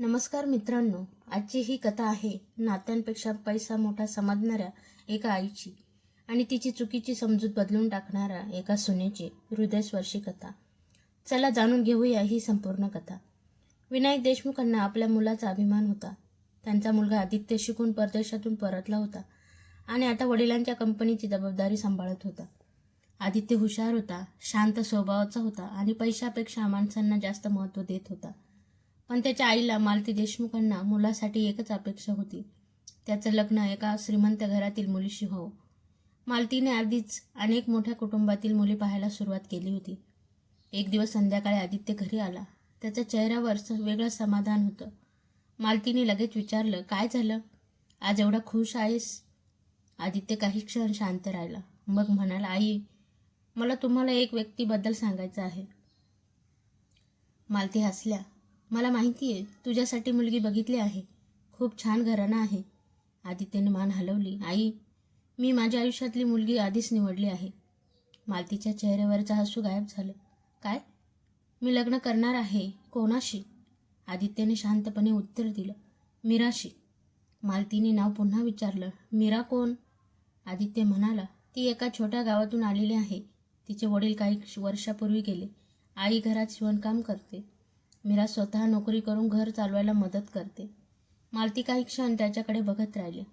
नमस्कार मित्रांनो, आजची ही कथा आहे नात्यांपेक्षा पैसा मोठा समजणाऱ्या एका आईची आणि तिची चुकीची समजूत बदलून टाकणाऱ्या एका सुनेची हृदयस्पर्शी कथा. चला जाणून घेऊया ही संपूर्ण कथा. विनायक देशमुखांना आपल्या मुलाचा अभिमान होता. त्यांचा मुलगा आदित्य शिकून परदेशातून परतला होता आणि आता वडिलांच्या कंपनीची जबाबदारी सांभाळत होता. आदित्य हुशार होता, शांत स्वभावाचा होता आणि पैशापेक्षा माणसांना जास्त महत्त्व देत होता. पण त्याच्या आईला मालती देशमुखांना मुलासाठी एकच अपेक्षा होती, त्याचं लग्न एका श्रीमंत घरातील मुलीशी व्हावं. मालतीने आधीच अनेक मोठ्या कुटुंबातील मुली पाहायला सुरुवात केली होती. एक दिवस संध्याकाळी आदित्य घरी आला. त्याच्या चेहऱ्यावर वेगळं समाधान होतं. मालतीने लगेच विचारलं, काय झालं, आज एवढा खुश आहेस? आदित्य काही क्षण शांत राहिला, मग म्हणाला, आई, मला तुम्हाला एक व्यक्तीबद्दल सांगायचं आहे. मालती हसल्या, मला माहिती आहे, तुझ्यासाठी मुलगी बघितली आहे, खूप छान घराणं आहे. आदित्यने मान हलवली, आई, मी माझ्या आयुष्यातली मुलगी आधीच निवडली आहे. मालतीच्या चेहऱ्यावरचं हसू गायब झालं. काय? मी लग्न करणार आहे. कोणाशी? आदित्यने शांतपणे उत्तर दिलं, मीराशी. मालतीने नाव पुन्हा विचारलं, मीरा कोण? आदित्य म्हणाला, ती एका छोट्या गावातून आलेली आहे. तिचे वडील काही वर्षापूर्वी गेले. आई घरात शिवणकाम करते. मीरा स्वतः नोकरी करून घर चालवायला मदत करते. मालती काही क्षण त्याच्याकडे बघत राहिले.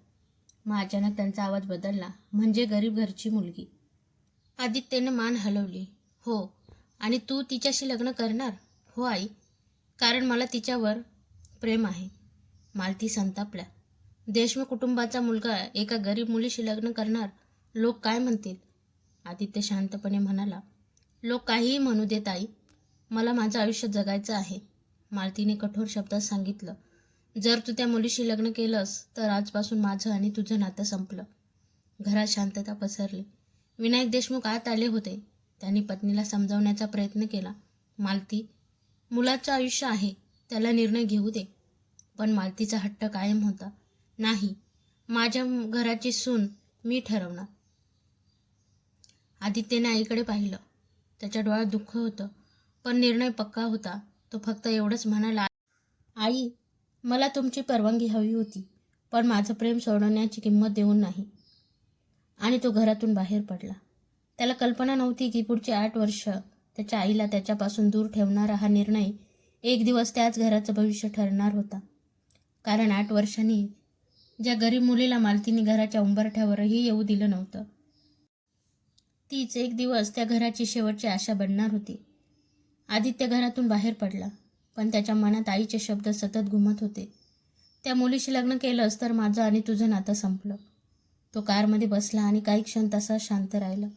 मग अचानक त्यांचा आवाज बदलला, म्हणजे गरीब घरची मुलगी. आदित्यने मान हलवली, हो. आणि तू तिच्याशी लग्न करणार? हो आई, कारण मला तिच्यावर प्रेम आहे. मालती संतापल्या, देशमुख कुटुंबाचा मुलगा एका गरीब मुलीशी लग्न करणार? लोक काय म्हणतील? आदित्य शांतपणे म्हणाला, लोक काहीही म्हणू देत आई, मला माझं आयुष्य जगायचं आहे. मालतीने कठोर शब्दात सांगितलं, जर तू त्या मुलीशी लग्न केलंस तर आजपासून माझं आणि तुझं नातं संपलं. घरात शांतता पसरली. विनायक देशमुख आत आले होते. त्यांनी पत्नीला समजावण्याचा प्रयत्न केला, मालती, मुलाचं आयुष्य आहे, त्याला निर्णय घेऊ दे. पण मालतीचा हट्ट कायम होता, नाही, माझ्या घराची सून मी ठरवणार. आदित्यने आईकडे पाहिलं. त्याच्या डोळ्यात दुःख होतं, पण निर्णय पक्का होता. तो फक्त एवढंच म्हणाला, आई, मला तुमची परवानगी हवी होती, पण माझं प्रेम सोडवण्याची किंमत देऊन नाही. आणि तो घरातून बाहेर पडला. त्याला कल्पना नव्हती की पुढची 8 वर्ष त्याच्या आईला त्याच्यापासून दूर ठेवणारा हा निर्णय एक दिवस त्याच घराचं भविष्य ठरणार होता. कारण 8 वर्षांनी ज्या गरीब मुलीला मालतीने घराच्या उंबरठ्यावरही येऊ दिलं नव्हतं, तीच एक दिवस त्या घराची शेवटची आशा बनणार होती. आदित्य घरातून बाहेर पडला, पण त्याच्या मनात आईचे शब्द सतत घुमत होते, त्या मुलीशी लग्न केलंस तर माझं आणि तुझं नातं संपलं. तो कारमध्ये बसला आणि काही क्षण तसा शांत राहिला.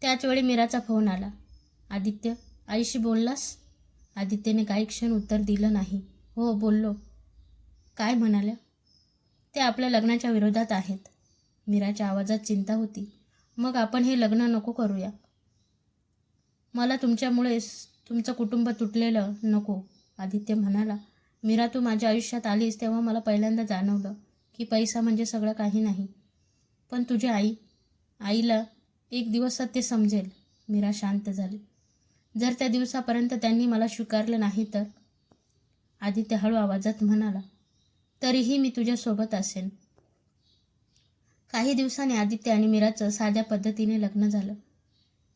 त्याच वेळी मीराचा फोन आला. आदित्य, आईशी बोललास? आदित्यने काही क्षण उत्तर दिलं नाही. हो, बोललो. काय म्हणाल्या? ते आपल्या लग्नाच्या विरोधात आहेत. मीराच्या आवाजात चिंता होती. मग आपण हे लग्न नको करूया. मला तुमच्यामुळे तुमचं कुटुंब तुटलेलं नको. आदित्य म्हणाला, मीरा, तू माझ्या आयुष्यात आलीस तेव्हा मला पहिल्यांदा जाणवलं की पैसा म्हणजे सगळं काही नाही. पण तुझ्या आईला एक दिवस सत्य समजेल. मीरा शांत झाली. जर त्या दिवसापर्यंत त्यांनी मला स्वीकारलं नाही तर? आदित्य हळू आवाजात म्हणाला, तरीही मी तुझ्यासोबत असेन. काही दिवसांनी आदित्य आणि मीराचं साध्या पद्धतीने लग्न झालं.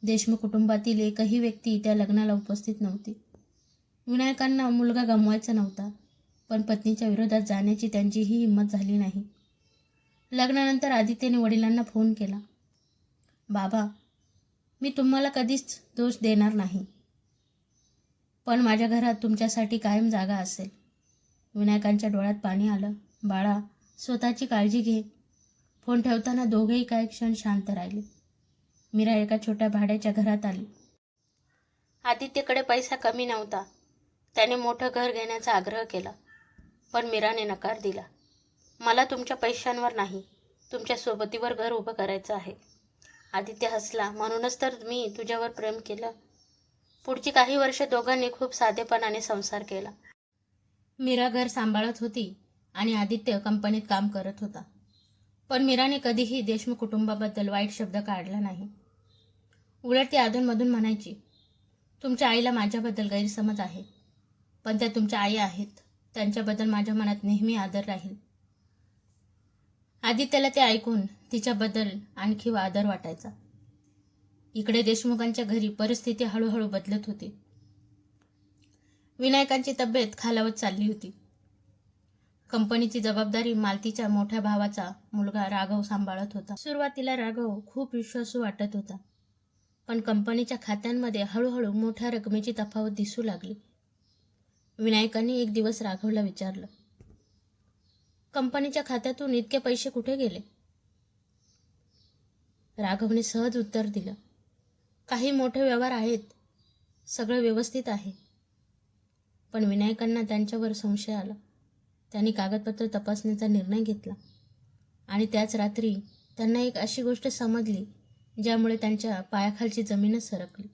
देशमुख कुटुंबातील एकही व्यक्ती त्या लग्नाला उपस्थित नव्हती. विनायकांना मुलगा गमवायचा नव्हता, पण पत्नीच्या विरोधात जाण्याची त्यांचीही हिंमत झाली नाही. लग्नानंतर आदित्यने वडिलांना फोन केला, बाबा, मी तुम्हाला कधीच दोष देणार नाही, पण माझ्या घरात तुमच्यासाठी कायम जागा असेल. विनायकांच्या डोळ्यात पाणी आलं. बाळा, स्वतःची काळजी घे. फोन ठेवताना दोघेही काही क्षण शांत राहिले. मीरा एका छोट्या भाड्याच्या घरात आली. आदित्यकडे पैसा कमी नव्हता. त्याने मोठं घर घेण्याचा आग्रह केला, पण मीराने नकार दिला. मला तुमच्या पैशांवर नाही, तुमच्या सोबतीवर घर उभं करायचं आहे. आदित्य हसला, म्हणूनच तर मी तुझ्यावर प्रेम केलं. पुढची काही वर्ष दोघांनी खूप साधेपणाने संसार केला. मीरा घर सांभाळत होती आणि आदित्य कंपनीत काम करत होता. पण मीराने कधीही देशमुख कुटुंबाबद्दल वाईट शब्द काढला नाही. उलट ती अधूनमधून म्हणायची, तुमच्या आईला माझ्याबद्दल गैरसमज आहे, पण त्या तुमच्या आई आहेत. त्यांच्याबद्दल माझ्या मनात नेहमी आदर राहील. आदित्यला ते ऐकून तिच्याबद्दल आणखी आदर वाटायचा. इकडे देशमुखांच्या घरी परिस्थिती हळूहळू बदलत होती. विनायकांची तब्येत खालावत चालली होती. कंपनीची जबाबदारी मालतीच्या मोठ्या भावाचा मुलगा राघव सांभाळत होता. सुरुवातीला राघव खूप विश्वासू वाटत होता, पण कंपनीच्या खात्यांमध्ये हळूहळू मोठ्या रकमेची तफावत दिसू लागली. विनायकांनी एक दिवस राघवला विचारलं, कंपनीच्या खात्यातून इतके पैसे कुठे गेले? राघवने सहज उत्तर दिलं, काही मोठे व्यवहार आहेत, सगळं व्यवस्थित आहे. पण विनायकांना त्यांच्यावर संशय आला. त्यांनी कागदपत्र तपासण्याचा निर्णय घेतला आणि त्याच रात्री त्यांना एक अशी गोष्ट समजली ज्यामुळे त्यांच्या पायाखालची जमीनच सरकली.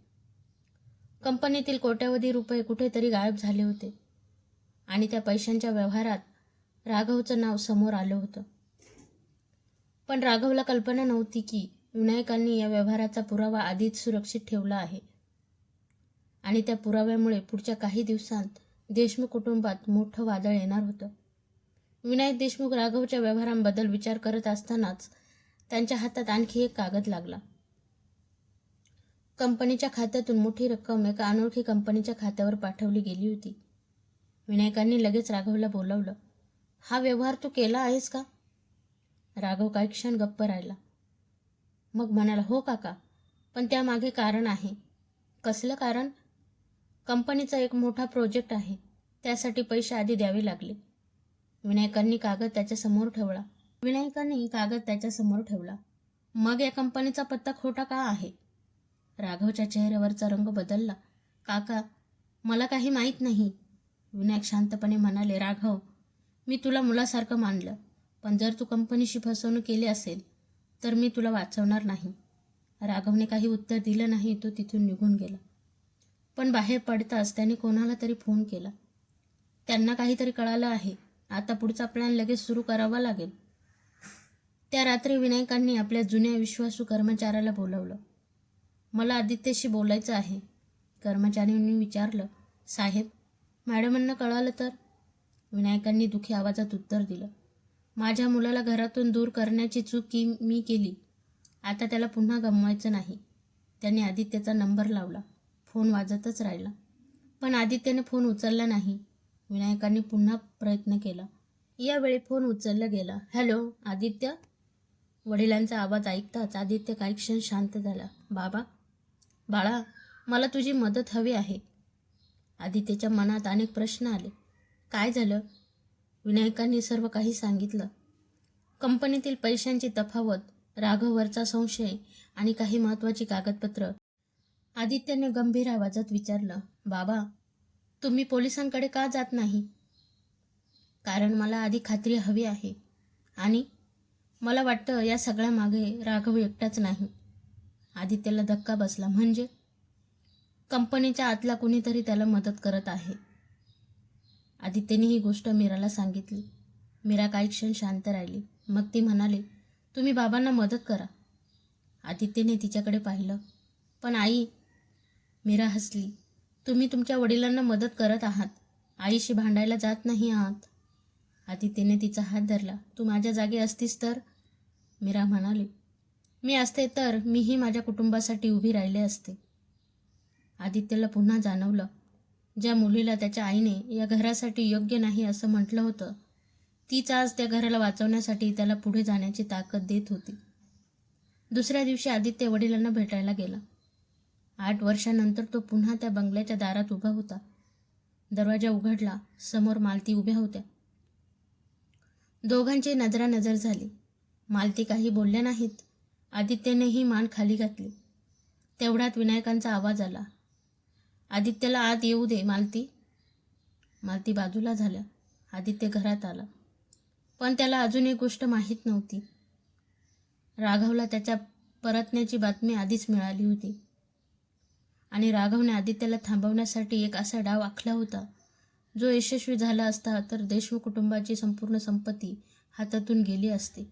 कंपनीतील कोट्यावधी रुपये कुठेतरी गायब झाले होते आणि त्या पैशांच्या व्यवहारात राघवचं नाव समोर आलं होतं. पण राघवला कल्पना नव्हती की विनायकांनी या व्यवहाराचा पुरावा आधीच सुरक्षित ठेवला आहे आणि त्या पुराव्यामुळे पुढच्या काही दिवसांत देशमुख कुटुंबात मोठं वादळ येणार होतं. विनायक देशमुख राघवच्या व्यवहारांबद्दल विचार करत असतानाच त्यांच्या हातात आणखी एक कागद लागला. कंपनीच्या खात्यातून मोठी रक्कम एका अनोळखी कंपनीच्या खात्यावर पाठवली गेली होती. विनायकांनी लगेच राघवला बोलावलं, हा व्यवहार तू केला आहेस का? राघव काही क्षण गप्प राहिला. मग म्हणाला, हो काका, पण त्यामागे कारण आहे. कसलं कारण? कंपनीचा एक मोठा प्रोजेक्ट आहे, त्यासाठी पैसे आधी द्यावे लागले. विनायकांनी कागद त्याच्यासमोर ठेवला. मग या कंपनीचा पत्ता खोटा का आहे? राघवच्या चेहऱ्यावरचा रंग बदलला. काका, मला काही माहीत नाही. विनायक शांतपणे म्हणाले, राघव, मी तुला मुलासारखं मानलं, पण जर तू कंपनीशी फसवणूक केली असेल तर मी तुला वाचवणार नाही. राघवने काही उत्तर दिलं नाही. तो तिथून निघून गेला. पण बाहेर पडताच त्याने कोणाला तरी फोन केला. त्यांना काहीतरी कळालं आहे. आता पुढचा प्लॅन लगेच सुरू करावा लागेल. त्या रात्री विनायकांनी आपल्या जुन्या विश्वासू कर्मचाऱ्याला बोलावलं. मला आदित्यशी बोलायचं आहे. कर्मचाऱ्यांनी विचारलं, साहेब, मॅडमांना कळालं तर? विनायकांनी दुःखी आवाजात उत्तर दिलं, माझ्या मुलाला घरातून दूर करण्याची चूक मी केली. आता त्याला पुन्हा गमवायचं नाही. त्याने आदित्यचा नंबर लावला. फोन वाजतच राहिला, पण आदित्यने फोन उचलला नाही. विनायकांनी पुन्हा प्रयत्न केला. यावेळी फोन उचलला गेला. हॅलो, आदित्य? वडिलांचा आवाज ऐकताच आदित्य काही क्षण शांत झाला. बाबा? बाळा, मला तुझी मदत हवी आहे. आदित्यच्या मनात अनेक प्रश्न आले. काय झालं? विनायकांनी सर्व काही सांगितलं. कंपनीतील पैशांची तफावत, राघववरचा संशय आणि काही महत्त्वाची कागदपत्र. आदित्यने गंभीर आवाजात विचारलं, बाबा, तुम्ही पोलिसांकडे का जात नाही? कारण मला आधी खात्री हवी आहे आणि मला वाटतं या सगळ्या मागे राघव एकटाच नाही. आदित्यला धक्का बसला. म्हणजे? कंपनीच्या आतला कुणीतरी त्याला मदत करत आहे. आदित्यने ही गोष्ट मीराला सांगितली. मीरा काही क्षण शांत राहिली. मग ती म्हणाली, तुम्ही बाबांना मदत करा. आदित्यने तिच्याकडे पाहिलं. पण आई? मीरा हसली. तुम्ही तुमच्या वडिलांना मदत करत आहात, आईशी भांडायला जात नाही आहात. आदित्यने तिचा हात धरला. तू माझ्या जागी असतीस तर? मीरा म्हणाली, मी असते तर मीही माझ्या कुटुंबासाठी उभी राहिले असते. आदित्यला पुन्हा जाणवलं, ज्या मुलीला त्याच्या आईने या घरासाठी योग्य नाही असं म्हटलं होतं, तीच आज त्या घराला वाचवण्यासाठी त्याला पुढे जाण्याची ताकद देत होती. दुसऱ्या दिवशी आदित्य वडिलांना भेटायला गेला. 8 वर्षांनंतर तो पुन्हा त्या बंगल्याच्या दारात उभा होता. दरवाजा उघडला. समोर मालती उभ्या होत्या. दोघांची नजरानजर झाली. मालती काही बोलल्या नाहीत. आदित्यनेही मान खाली घातली. तेवढ्यात विनायकांचा आवाज आला, आदित्यला आत येऊ दे मालती. मालती बाजूला झाल्या. आदित्य घरात आला. पण त्याला अजून एक गोष्ट माहीत नव्हती. राघवला त्याच्या परतण्याची बातमी आधीच मिळाली होती आणि राघवने आदित्यला थांबवण्यासाठी एक असा डाव आखला होता जो यशस्वी झाला असता तर देशमुख कुटुंबाची संपूर्ण संपत्ती हातातून गेली असती.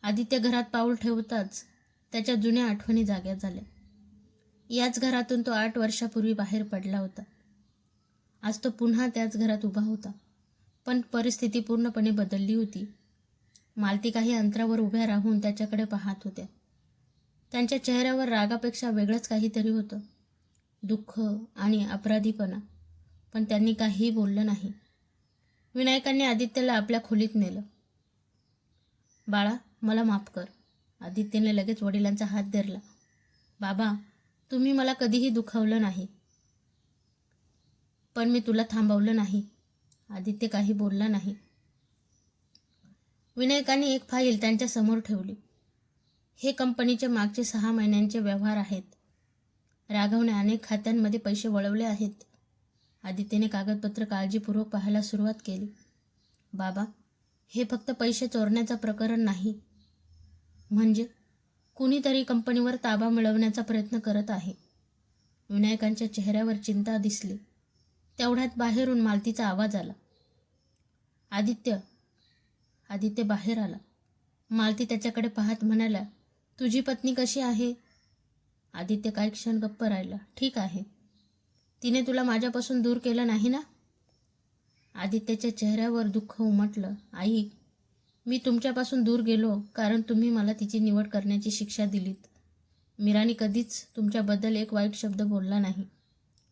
आदित्य घरात पाऊल ठेवताच त्याच्या जुन्या आठवणी जाग्या झाल्या. याच घरातून तो 8 वर्षापूर्वी बाहेर पडला होता. आज तो पुन्हा त्याच घरात उभा होता, पण परिस्थिती पूर्णपणे बदलली होती. मालती काही अंतरावर उभ्या राहून त्याच्याकडे पाहत होत्या. त्यांच्या चेहऱ्यावर रागापेक्षा वेगळंच काहीतरी होतं, दुःख आणि अपराधीपणा. पण त्यांनी काहीही बोललं नाही. विनायकांनी आदित्यला आपल्या खोलीत नेलं. बाळा, मला माफ कर. आदित्यने लगेच वडिलांचा हात धरला. बाबा, तुम्ही मला कधीही दुखावलं नाही, पण मी तुला थांबवलं नाही. आदित्य काही बोलला नाही. विनायकांनी एक फाईल त्यांच्या समोर ठेवली. हे कंपनीचे मागचे 6 महिन्यांचे व्यवहार आहेत. राघवने अनेक खात्यांमध्ये पैसे वळवले आहेत. आदित्यने कागदपत्र काळजीपूर्वक पाहायला सुरुवात केली. बाबा, हे फक्त पैसे चोरण्याचं प्रकरण नाही. म्हणजे कुणीतरी कंपनीवर ताबा मिळवण्याचा प्रयत्न करत आहे. विनायकांच्या चेहऱ्यावर चिंता दिसली. तेवढ्यात बाहेरून मालतीचा आवाज आला. आदित्य. आदित्य बाहेर आला. मालती त्याच्याकडे पाहत म्हणाला, तुझी पत्नी कशी आहे? आदित्य काही क्षण गप्प राहिला. ठीक आहे. तिने तुला माझ्यापासून दूर केलं नाही ना? आदित्यच्या चेहऱ्यावर दुःख उमटलं. आई, मी तुमच्यापासून दूर गेलो कारण तुम्ही मला तिची निवड करण्याची शिक्षा दिलीत. मीराने कधीच तुमच्याबद्दल एक वाईट शब्द बोलला नाही.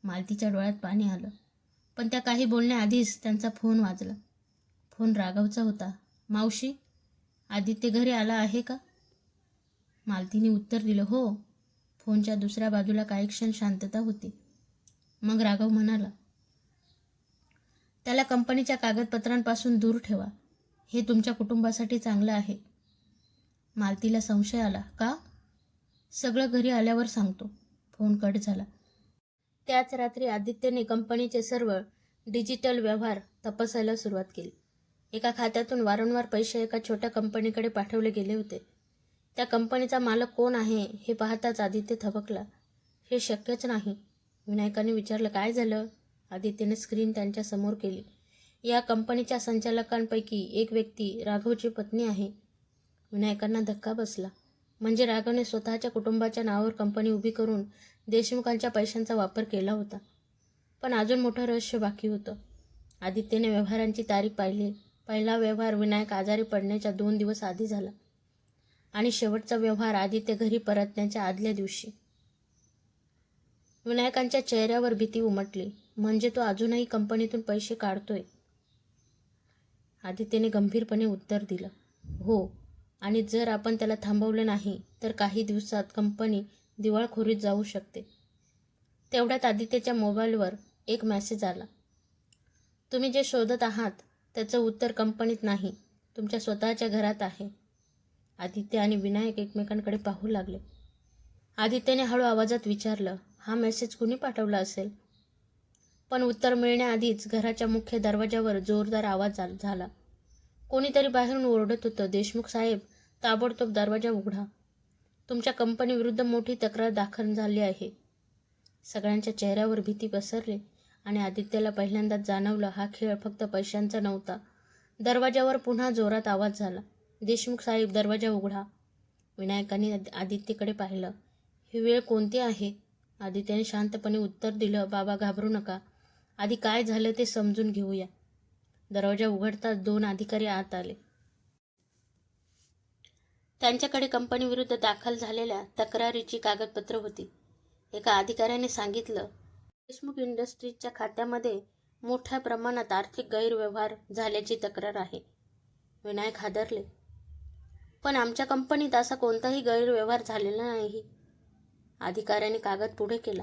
मालतीच्या डोळ्यात पाणी आलं. पण त्या काही बोलण्याआधीच त्यांचा फोन वाजला. फोन राघवचा होता. मावशी, आदित्य घरी आला आहे का? मालतीने उत्तर दिलं, हो. फोनच्या दुसऱ्या बाजूला काही क्षण शांतता होती. मग राघव म्हणाला, त्याला कंपनीच्या कागदपत्रांपासून दूर ठेवा. हे तुमच्या कुटुंबासाठी चांगलं आहे. मालतीला संशय आला. का? सगळं घरी आल्यावर सांगतो. फोन कट झाला. त्याच रात्री आदित्यने कंपनीचे सर्व डिजिटल व्यवहार तपासायला सुरुवात केली. एका खात्यातून वारंवार पैसे एका छोट्या कंपनीकडे पाठवले गेले होते. त्या कंपनीचा मालक कोण आहे हे पाहताच आदित्य थबकला. हे शक्यच नाही. विनायकाने विचारलं, काय झालं? आदित्यने स्क्रीन त्यांच्या समोर केली. या कंपनीच्या संचालकांपैकी एक व्यक्ती राघवची पत्नी आहे. विनायकांना धक्का बसला. म्हणजे राघवने स्वतःच्या कुटुंबाच्या नावावर कंपनी उभी करून देशमुखांच्या पैशांचा वापर केला होता. पण अजून मोठं रहस्य बाकी होतं. आदित्यने व्यवहारांची तारीख पाहिली. पहिला व्यवहार विनायक आजारी पडण्याच्या 2 दिवस आधी झाला आणि शेवटचा व्यवहार आदित्य घरी परतण्याच्या आदल्या दिवशी. विनायकांच्या चेहऱ्यावर भीती उमटली. म्हणजे तो अजूनही कंपनीतून पैसे काढतोय? आदित्यने गंभीरपणे उत्तर दिलं, हो. आणि जर आपण त्याला थांबवलं नाही तर काही दिवसात कंपनी दिवाळखोरीत जाऊ शकते. तेवढ्यात आदित्यच्या मोबाईलवर एक मेसेज आला. तुम्ही जे शोधत आहात त्याचं उत्तर कंपनीत नाही, तुमच्या स्वतःच्या घरात आहे. आदित्य आणि विनायक एकमेकांकडे पाहू लागले. आदित्यने हळू आवाजात विचारलं, हा मेसेज कुणी पाठवला असेल? पण उत्तर मिळण्याआधीच घराच्या मुख्य दरवाजावर जोरदार आवाज झाला. कोणीतरी बाहेरून ओरडत होतं, देशमुख साहेब, ताबडतोब दरवाजा उघडा. तुमच्या कंपनीविरुद्ध मोठी तक्रार दाखल झाली आहे. सगळ्यांच्या चेहऱ्यावर भीती पसरली आणि आदित्यला पहिल्यांदाच जाणवलं, हा खेळ फक्त पैशांचा नव्हता. दरवाजावर पुन्हा जोरात आवाज झाला. देशमुख साहेब, दरवाजा उघडा. विनायकांनी आदित्यकडे पाहिलं. ही वेळ कोणती आहे? आदित्यने शांतपणे उत्तर दिलं, बाबा घाबरू नका. आधी काय झालं ते समजून घेऊया. दरवाजा उघडताच 2 अधिकारी आत आले. त्यांच्याकडे कंपनीविरुद्ध दाखल झालेल्या तक्रारीची कागदपत्र होती. एका अधिकाऱ्याने सांगितलं, देशमुख इंडस्ट्रीजच्या खात्यामध्ये मोठ्या प्रमाणात आर्थिक गैरव्यवहार झाल्याची तक्रार आहे. विनायक हादरले. पण आमच्या कंपनीत असा कोणताही गैरव्यवहार झालेला नाही. अधिकाऱ्याने कागद पुढे केला.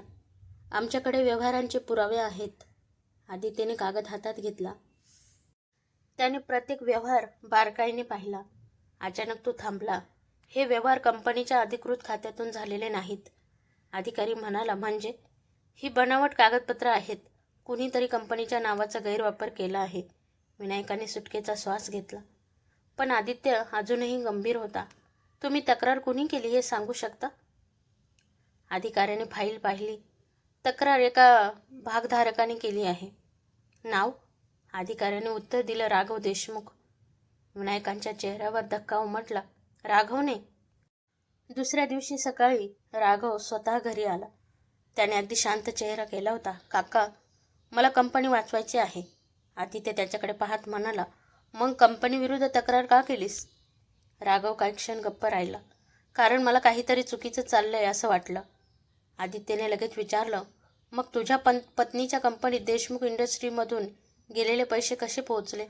आमच्याकडे व्यवहारांचे पुरावे आहेत. आदित्यने कागद हातात घेतला. त्याने प्रत्येक व्यवहार बारकाईने पाहिला. अचानक तो थांबला. हे व्यवहार कंपनीच्या अधिकृत खात्यातून झालेले नाहीत. अधिकारी म्हणाला, म्हणजे? ही बनावट कागदपत्र आहेत. कुणीतरी कंपनीच्या नावाचा गैरवापर केला आहे. विनायकाने सुटकेचा श्वास घेतला. पण आदित्य अजूनही गंभीर होता. तुम्ही तक्रार कुणी केली हे सांगू शकता? अधिकाऱ्याने फाईल पाहिली. तक्रार एका भागधारकाने केली आहे. नाव? अधिकाऱ्याने उत्तर दिलं, राघव देशमुख. विनायकांच्या चेहऱ्यावर धक्का उमटला. राघवने? दुसऱ्या दिवशी सकाळी राघव स्वतः घरी आला. त्याने अगदी शांत चेहरा केला होता. काका, मला कंपनी वाचवायची आहे. आदित्य त्याच्याकडे पाहत म्हणाला, मग कंपनीविरुद्ध तक्रार का केलीस? राघव काही क्षण गप्प राहिला. कारण मला काहीतरी चुकीचं चाललंय असं वाटलं. आदित्यने लगेच विचारलं, मग तुझ्या पत्नीच्या कंपनीत देशमुख इंडस्ट्रीमधून गेलेले पैसे कसे पोहोचले?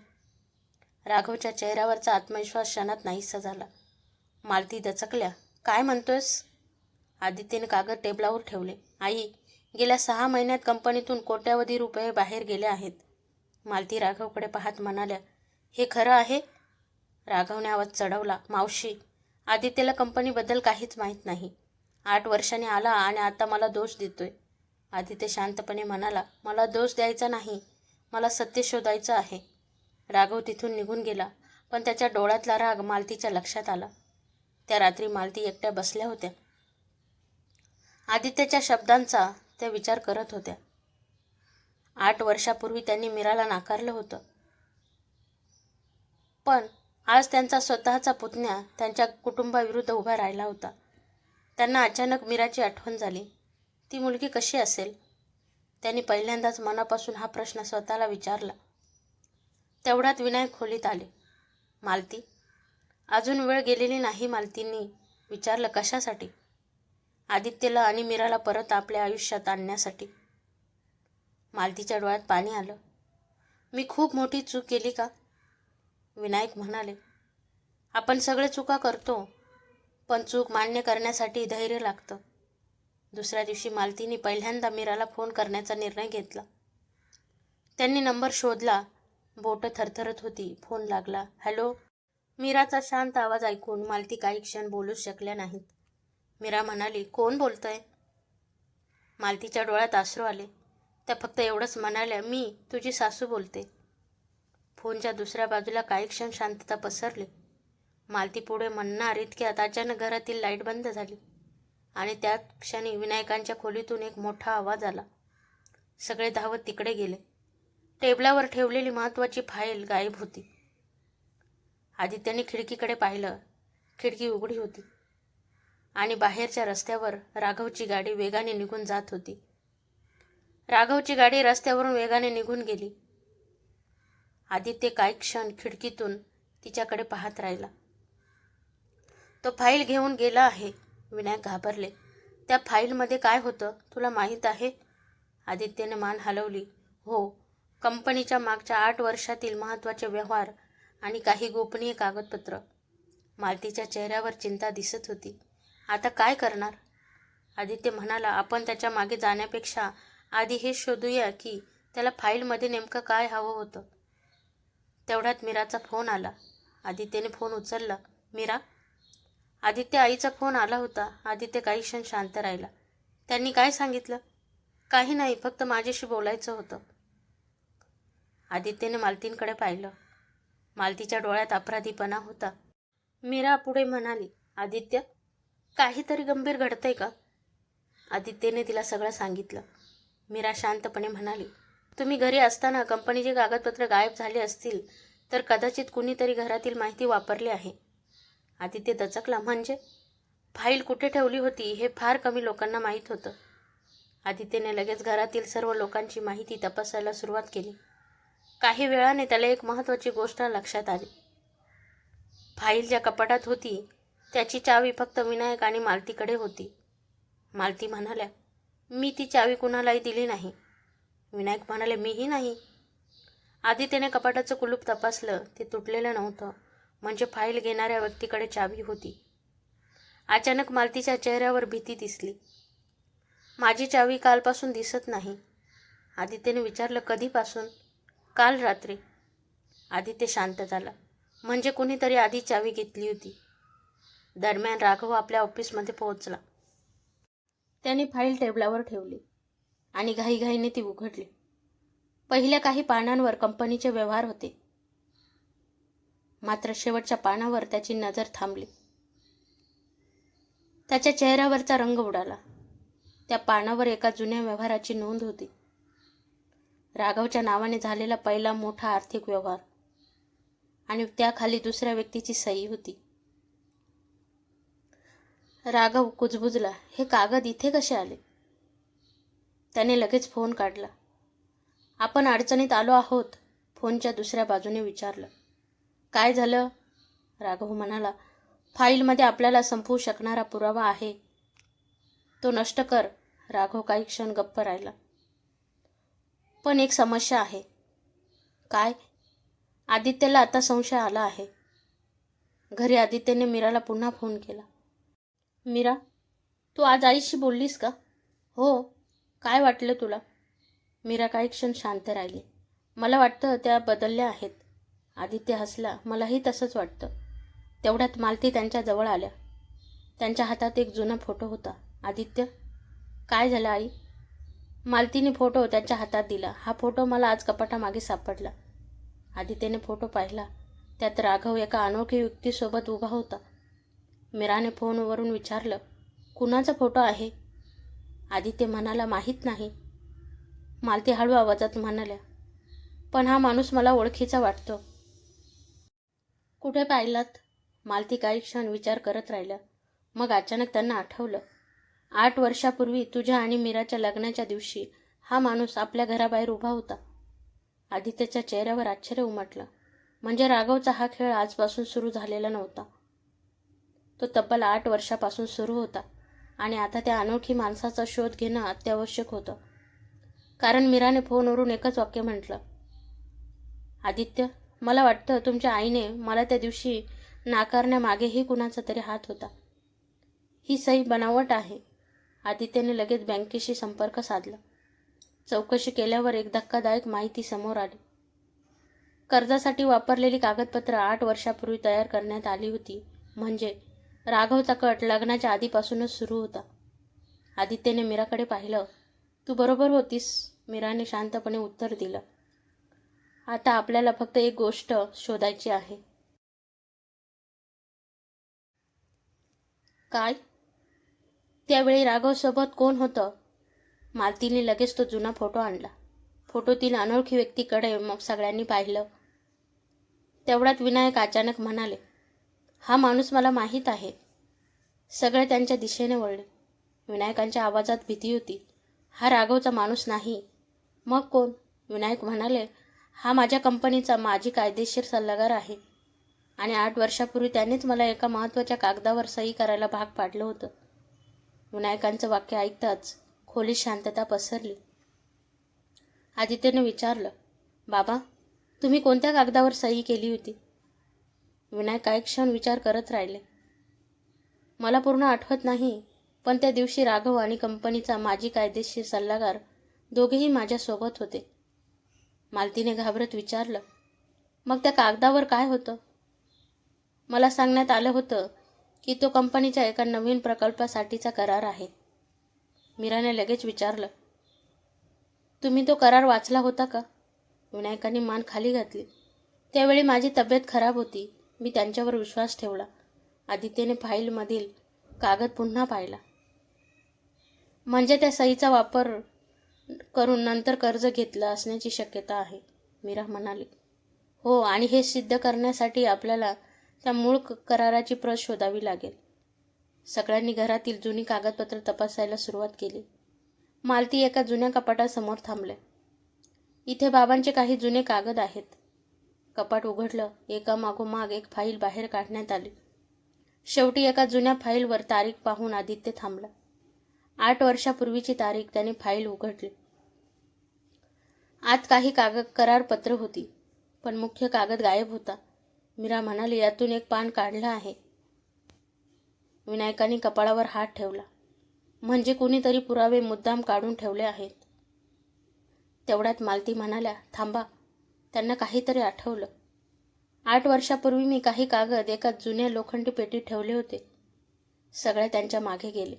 राघवच्या चेहऱ्यावरचा आत्मविश्वास क्षणात नाहीसा झाला. मालती दचकल्या. काय म्हणतोयस? आदित्यने कागद टेबलावर ठेवले. आई, गेल्या 6 महिन्यात कंपनीतून कोट्यावधी रुपये बाहेर गेले आहेत. मालती राघवकडे पाहत म्हणाल्या, हे खरं आहे? राघवने आवाज चढवला. मावशी, आदित्यला कंपनीबद्दल काहीच माहीत नाही. 8 वर्षांनी आला आणि आता मला दोष देतोय. आदित्य शांतपणे म्हणाला, मला दोष द्यायचा नाही, मला सत्य शोधायचं आहे. राघव तिथून निघून गेला, पण त्याच्या डोळ्यातला राग मालतीच्या लक्षात आला. त्या रात्री मालती एकट्या बसल्या होत्या. आदित्यच्या शब्दांचा त्या विचार करत होत्या. 8 वर्षापूर्वी त्यांनी मीराला नाकारलं होतं, पण आज त्यांचा स्वतःचा पुतण्या त्यांच्या कुटुंबाविरुद्ध उभा राहिला होता. त्यांना अचानक मीराची आठवण झाली. ती मुलगी कशी असेल? त्यांनी पहिल्यांदाच मनापासून हा प्रश्न स्वतःला विचारला. तेवढ्यात विनायक खोलीत आले. मालती, अजून वेळ गेलेली नाही. मालतींनी विचारलं, कशासाठी? आदित्यला आणि मीराला परत आपल्या आयुष्यात आणण्यासाठी. मालतीच्या डोळ्यात पाणी आलं. मी खूप मोठी चूक केली का? विनायक म्हणाले, आपण सगळे चुका करतो, पण चूक मान्य करण्यासाठी धैर्य लागतं. दुसऱ्या दिवशी मालतीने पहिल्यांदा मीराला फोन करण्याचा निर्णय घेतला. त्यांनी नंबर शोधला. बोटं थरथरत होती. फोन लागला. हॅलो. मीराचा शांत आवाज ऐकून मालती काही क्षण बोलूच शकल्या नाहीत. मीरा म्हणाली, कोण बोलतंय? मालतीच्या डोळ्यात अश्रू आले. त्या फक्त एवढंच म्हणाल्या, मी तुझी सासू बोलते. फोनच्या दुसऱ्या बाजूला काही क्षण शांतता पसरली. मालती पुढे म्हणणार इतक्यात अचानक घरातील लाईट बंद झाली आणि त्याच क्षणी विनायकांच्या खोलीतून एक मोठा आवाज आला. सगळे धावत तिकडे गेले. टेबलावर ठेवलेली महत्त्वाची फाईल गायब होती. आदित्यने खिडकीकडे पाहिलं. खिडकी उघडी होती आणि बाहेरच्या रस्त्यावर राघवची गाडी वेगाने निघून जात होती. राघवची गाडी रस्त्यावरून वेगाने निघून गेली. आदित्य काही क्षण खिडकीतून तिच्याकडे पाहत राहिला. तो फाईल घेऊन गेला आहे. विनायक घाबरले. त्या फाईलमध्ये काय होतं तुला माहीत आहे? आदित्यने मान हलवली. हो, कंपनीच्या मागच्या 8 वर्षातील महत्त्वाचे व्यवहार आणि काही गोपनीय कागदपत्र. मालतीच्या चेहऱ्यावर चिंता दिसत होती. आता काय करणार? आदित्य म्हणाला, आपण त्याच्या मागे जाण्यापेक्षा आधी हे शोधूया की त्याला फाईलमध्ये नेमकं काय हवं होतं. तेवढ्यात मीराचा फोन आला. आदित्यने फोन उचलला. मीरा? आदित्य, आईचा फोन आला होता. आदित्य काही क्षण शांत राहिला. त्यांनी काय सांगितलं? काही नाही, फक्त माझ्याशी बोलायचं होतं. आदित्यने मालतींकडे पाहिलं. मालतीच्या डोळ्यात अपराधीपणा होता. मीरा पुढे म्हणाली, आदित्य, काहीतरी गंभीर घडतंय का? आदित्यने तिला सगळं सांगितलं. मीरा शांतपणे म्हणाली, तुम्ही घरी असताना कंपनीचे कागदपत्र गायब झाले असतील तर कदाचित कुणीतरी घरातील माहिती वापरली आहे. आदित्य दचकला. म्हणजे? फाईल कुठे ठेवली होती हे फार कमी लोकांना माहीत होतं. आदित्यने लगेच घरातील सर्व लोकांची माहिती तपासायला सुरुवात केली. काही वेळाने त्याला एक महत्त्वाची गोष्ट लक्षात आली. फाईल ज्या कपाटात होती त्याची चावी फक्त विनायक आणि मालतीकडे होती. मालती म्हणाल्या, मी ती चावी कुणालाही दिली नाही. विनायक म्हणाले, मीही नाही. आदित्यने कपाटाचं कुलूप तपासलं. ते तुटलेलं नव्हतं. म्हणजे फाईल घेणाऱ्या व्यक्तीकडे चावी होती. अचानक मालतीच्या चेहऱ्यावर भीती दिसली. माझी चावी कालपासून दिसत नाही. आदित्यने विचारलं, कधीपासून? काल रात्री. आदित्य शांत झाला. म्हणजे कुणीतरी आधी चावी घेतली होती. दरम्यान राघव आपल्या ऑफिसमध्ये पोहोचला. त्याने फाईल टेबलावर ठेवली आणि घाईघाईने ती उघडली. पहिल्या काही पानांवर कंपनीचे व्यवहार होते. मात्र शेवटच्या पानावर त्याची नजर थांबली. त्याच्या चेहऱ्यावरचा रंग उडाला. त्या पानावर एका जुन्या व्यवहाराची नोंद होती. राघवच्या नावाने झालेला पहिला मोठा आर्थिक व्यवहार आणि त्याखाली दुसऱ्या व्यक्तीची सही होती. राघव कुजबुजला. हे कागद इथे कसे आले? त्याने लगेच फोन काढला. आपण अडचणीत आलो आहोत, फोनच्या दुसऱ्या बाजूने विचारलं. काय झालं? राघव म्हणाला, फाईलमध्ये आपल्याला संपवू शकणारा पुरावा आहे, तो नष्ट कर. राघव काही क्षण गप्प राहिला. पण एक समस्या आहे. काय? आदित्यला आता संशय आला आहे. घरी आदित्यने मीराला पुन्हा फोन केला. मीरा, तू आज आईशी बोललीस का? हो. काय वाटलं तुला? मीरा काही क्षण शांत राहिली. मला वाटतं त्या बदलल्या आहेत. आदित्य हसला. मलाही तसंच वाटतं. तेवढ्यात मालती त्यांच्या जवळ आल्या. त्यांच्या हातात एक जुना फोटो होता. आदित्य, काय झालं आई? मालतीने फोटो त्यांच्या हातात दिला. हा फोटो मला आज कपाटामागे सापडला. आदित्यने फोटो पाहिला. त्यात राघव एका अनोळखी व्यक्तीसोबत उभा होता. मीराने फोनवरून विचारलं, कुणाचा फोटो आहे? आदित्य म्हणाला, माहीत नाही. मालती हळू आवाजात म्हणाल्या, पण हा माणूस मला ओळखीचा वाटतो. कुठे पाहिलात? मालती काही क्षण विचार करत राहिल्या. मग अचानक त्यांना आठवलं. 8 वर्षापूर्वी तुझ्या आणि मीराच्या लग्नाच्या दिवशी हा माणूस आपल्या घराबाहेर उभा होता. आदित्यच्या चेहऱ्यावर आश्चर्य उमटलं. म्हणजे राघवचा हा खेळ आजपासून सुरू झालेला नव्हता. तो तब्बल 8 वर्षापासून सुरू होता आणि आता त्या अनोळखी माणसाचा शोध घेणं अत्यावश्यक होतं. कारण मीराने फोनवरून एकच वाक्य म्हटलं, आदित्य, मला वाटतं तुमच्या आईने मला त्या दिवशी नाकारण्यामागेही कुणाचा तरी हात होता. ही सही बनावट आहे. आदित्यने लगेच बँकेशी संपर्क साधला. चौकशी केल्यावर एक धक्कादायक माहिती समोर आली. कर्जासाठी वापरलेली कागदपत्र 8 वर्षापूर्वी तयार करण्यात आली होती. म्हणजे राघवचा कट लग्नाच्या आधीपासूनच सुरू होता. आदित्यने मीराकडे पाहिलं. तू बरोबर होतीस, मीराने शांतपणे उत्तर दिलं. आता आपल्याला फक्त एक गोष्ट शोधायची आहे. काय? त्यावेळी राघवसोबत कोण होतं? मालतीने लगेच तो जुना फोटो आणला. फोटोतील अनोळखी व्यक्तीकडे मग सगळ्यांनी पाहिलं. तेवढ्यात विनायक अचानक म्हणाले, हा माणूस मला माहीत आहे. सगळे त्यांच्या दिशेने वळले. विनायकांच्या आवाजात भीती होती. हा राघवचा माणूस नाही. मग कोण? विनायक म्हणाले, हा माझ्या कंपनीचा माजी कायदेशीर सल्लागार आहे आणि 8 वर्षापूर्वी त्यानेच मला एका महत्त्वाच्या कागदावर सही करायला भाग पाडलं होतं. विनायकांचं वाक्य ऐकताच खोलीत शांतता पसरली. आदित्यने विचारलं, बाबा, तुम्ही कोणत्या कागदावर सही केली होती? विनायक काही क्षण विचार करत राहिले. मला पूर्ण आठवत नाही, पण त्या दिवशी राघव आणि कंपनीचा माजी कायदेशीर सल्लागार दोघेही माझ्यासोबत होते. मालतीने घाबरत विचारलं, मग त्या कागदावर काय होतं? मला सांगण्यात आलं होतं की तो कंपनीच्या एका नवीन प्रकल्पासाठीचा करार आहे. मीराने लगेच विचारलं, तुम्ही तो करार वाचला होता का? विनायकांनी मान खाली घातली. त्यावेळी माझी तब्येत खराब होती. मी त्यांच्यावर विश्वास ठेवला. आदित्यने फाईलमधील कागद पुन्हा पाहिला. म्हणजे त्या सहीचा वापर करून नंतर कर्ज घेतलं असण्याची शक्यता आहे, मीरा म्हणाली. हो, आणि हे सिद्ध करण्यासाठी आपल्याला त्या मूळ कराराची प्रत शोधावी लागेल. सगळ्यांनी घरातील जुनी कागदपत्र तपासायला सुरुवात केली. मालती एका जुन्या कपाटासमोर थांबले. इथे बाबांचे काही जुने कागद आहेत. कपाट उघडलं. एकामागोमाग एक फाईल बाहेर काढण्यात आली. शेवटी एका जुन्या फाईलवर तारीख पाहून आदित्य थांबला. 8 वर्षापूर्वीची तारीख. त्याने फाईल उघडली. आत काही करारपत्र होती, पण मुख्य कागद गायब होता. मीरा म्हणाली, यातून एक पान काढलं आहे. विनायकांनी कपाळावर हात ठेवला. म्हणजे कुणीतरी पुरावे मुद्दाम काढून ठेवले आहेत. तेवढ्यात मालती म्हणाल्या, थांबा. त्यांना काहीतरी आठवलं. 8 वर्षापूर्वी मी काही कागद एका जुन्या लोखंडी पेटीत ठेवले होते. सगळे त्यांच्या मागे गेले.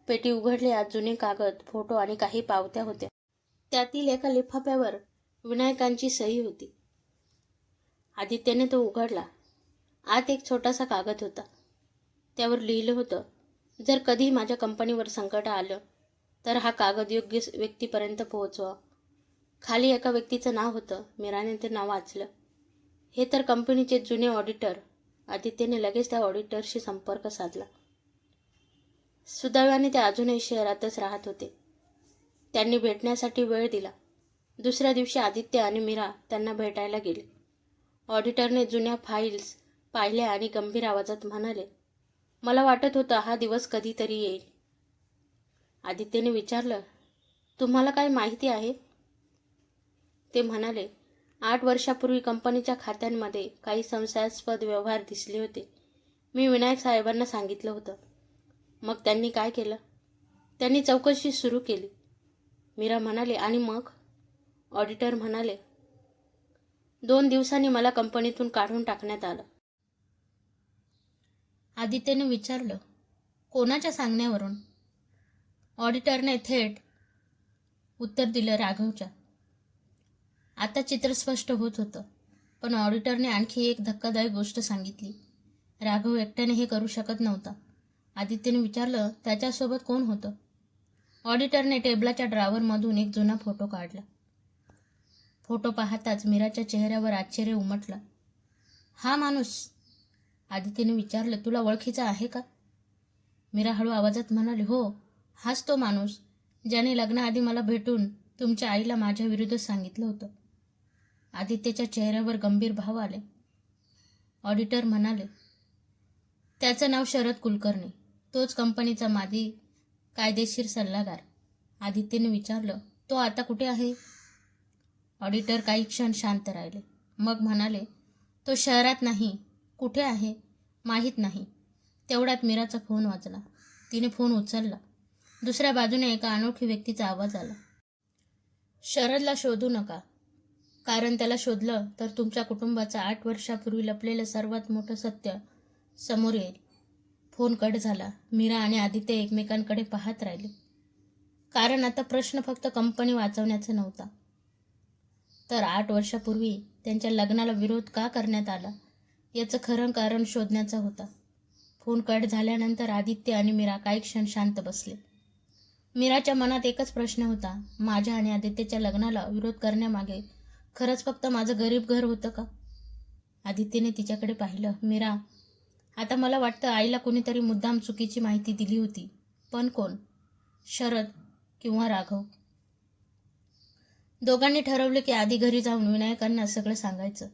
पेटी उघडली. आत जुने कागद, फोटो आणि काही पावत्या होत्या. त्यातील एका लिफाफ्यावर विनायकांची सही होती. आदित्यने तो उघडला. आत एक छोटासा कागद होता. त्यावर लिहिलं होतं, जर कधी माझ्या कंपनीवर संकट आलं तर हा कागद योग्य व्यक्तीपर्यंत पोहोचवा. खाली एका व्यक्तीचं नाव होतं. मीराने ते नाव वाचलं. हे तर कंपनीचे जुने ऑडिटर. आदित्यने लगेच त्या ऑडिटरशी संपर्क साधला. सुदैवाने ते अजूनही शहरातच राहत होते. त्यांनी भेटण्यासाठी वेळ दिला. दुसऱ्या दिवशी आदित्य आणि मीरा त्यांना भेटायला गेले. ऑडिटरने जुन्या फाईल्स पाहिल्या आणि गंभीर आवाजात म्हणाले, मला वाटत होतं हा दिवस कधीतरी येईल. आदित्यने विचारलं, तुम्हाला काय माहिती आहे? ते म्हणाले, 8 वर्षापूर्वी कंपनीच्या खात्यांमध्ये काही संशयास्पद व्यवहार दिसले होते. मी विनायक साहेबांना सांगितलं होतं. मग त्यांनी काय केलं? त्यांनी चौकशी सुरू केली. मीरा म्हणाले, आणि मग? ऑडिटर म्हणाले, 2 दिवसांनी मला कंपनीतून काढून टाकण्यात आलं. आदित्यने विचारलं, कोणाच्या सांगण्यावरून? ऑडिटरने थेट उत्तर दिलं, राघवच्या. आता चित्र स्पष्ट होत होतं, पण ऑडिटरने आणखी एक धक्कादायक गोष्ट सांगितली. राघव एकट्याने हे करू शकत नव्हता. आदित्यने विचारलं, त्याच्यासोबत कोण होतं? ऑडिटरने टेबलाच्या ड्रॉवरमधून एक जुना फोटो काढला. फोटो पाहताच मीराच्या चेहऱ्यावर आश्चर्य उमटलं. हा माणूस? आदित्यने विचारलं, तुला ओळखीचा आहे का? मीरा हळू आवाजात म्हणाली, हो, हाच तो माणूस ज्याने लग्नाआधी मला भेटून तुमच्या आईला माझ्या विरुद्ध सांगितलं होतं. आदित्यच्या चेहऱ्यावर गंभीर भाव आले. ऑडिटर म्हणाले, त्याचं नाव शरद कुलकर्णी, तोच कंपनीचा माजी कायदेशीर सल्लागार. आदित्यने विचारलं, तो आता कुठे आहे? ऑडिटर काही क्षण शांत राहिले. मग म्हणाले, तो शहरात नाही. कुठे आहे माहीत नाही. तेवढ्यात मीराचा फोन वाजला. तिने फोन उचलला. दुसऱ्या बाजूने एका अनोळखी व्यक्तीचा आवाज आला. शरदला शोधू नका, कारण त्याला शोधलं तर तुमच्या कुटुंबाचं 8 वर्षापूर्वी लपलेलं सर्वात मोठं सत्य समोर येईल. फोन कट झाला. मीरा आणि आदित्य एकमेकांकडे पाहत राहिले, कारण आता प्रश्न फक्त कंपनी वाचवण्याचा नव्हता, तर 8 वर्षापूर्वी त्यांच्या लग्नाला विरोध का करण्यात आला याचं खरं कारण शोधण्याचा होता. फोन कट झाल्यानंतर आदित्य आणि मीरा काही क्षण शांत बसले. मीराच्या मनात एकच प्रश्न होता, माझ्या आणि आदित्यच्या लग्नाला विरोध करण्यामागे खरंच फक्त माझं गरीब घर होतं का? आदित्यने तिच्याकडे पाहिलं. मीरा, आता मला वाटतं आईला कोणीतरी मुद्दाम चुकीची माहिती दिली होती. पण कोण? शरद किंवा राघव? दोघांनी ठरवलं की आधी घरी जाऊन विनायकांना सगळं सांगायचं.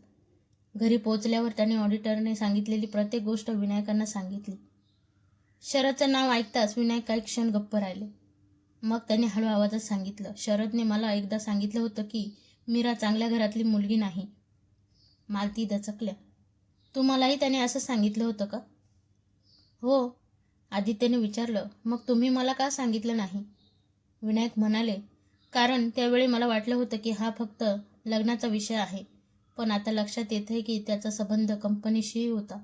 घरी पोहोचल्यावर त्यांनी ऑडिटरने सांगितलेली प्रत्येक गोष्ट विनायकांना सांगितली. शरदचं नाव ऐकताच विनायक काही क्षण गप्प राहिले. मग त्यांनी हळू आवाजात सांगितलं, शरदने मला एकदा सांगितलं होतं की मीरा चांगल्या घरातली मुलगी नाही. मालती दचकल्या. तुम्हालाही त्याने असं सांगितलं होतं का? हो, आदित्यने विचारलं. मग तुम्ही मला का सांगितलं नाही? विनायक म्हणाले, कारण त्यावेळी मला वाटलं होतं की हा फक्त लग्नाचा विषय आहे, पण आता लक्षात येतंय की त्याचा संबंध कंपनीशीही होता.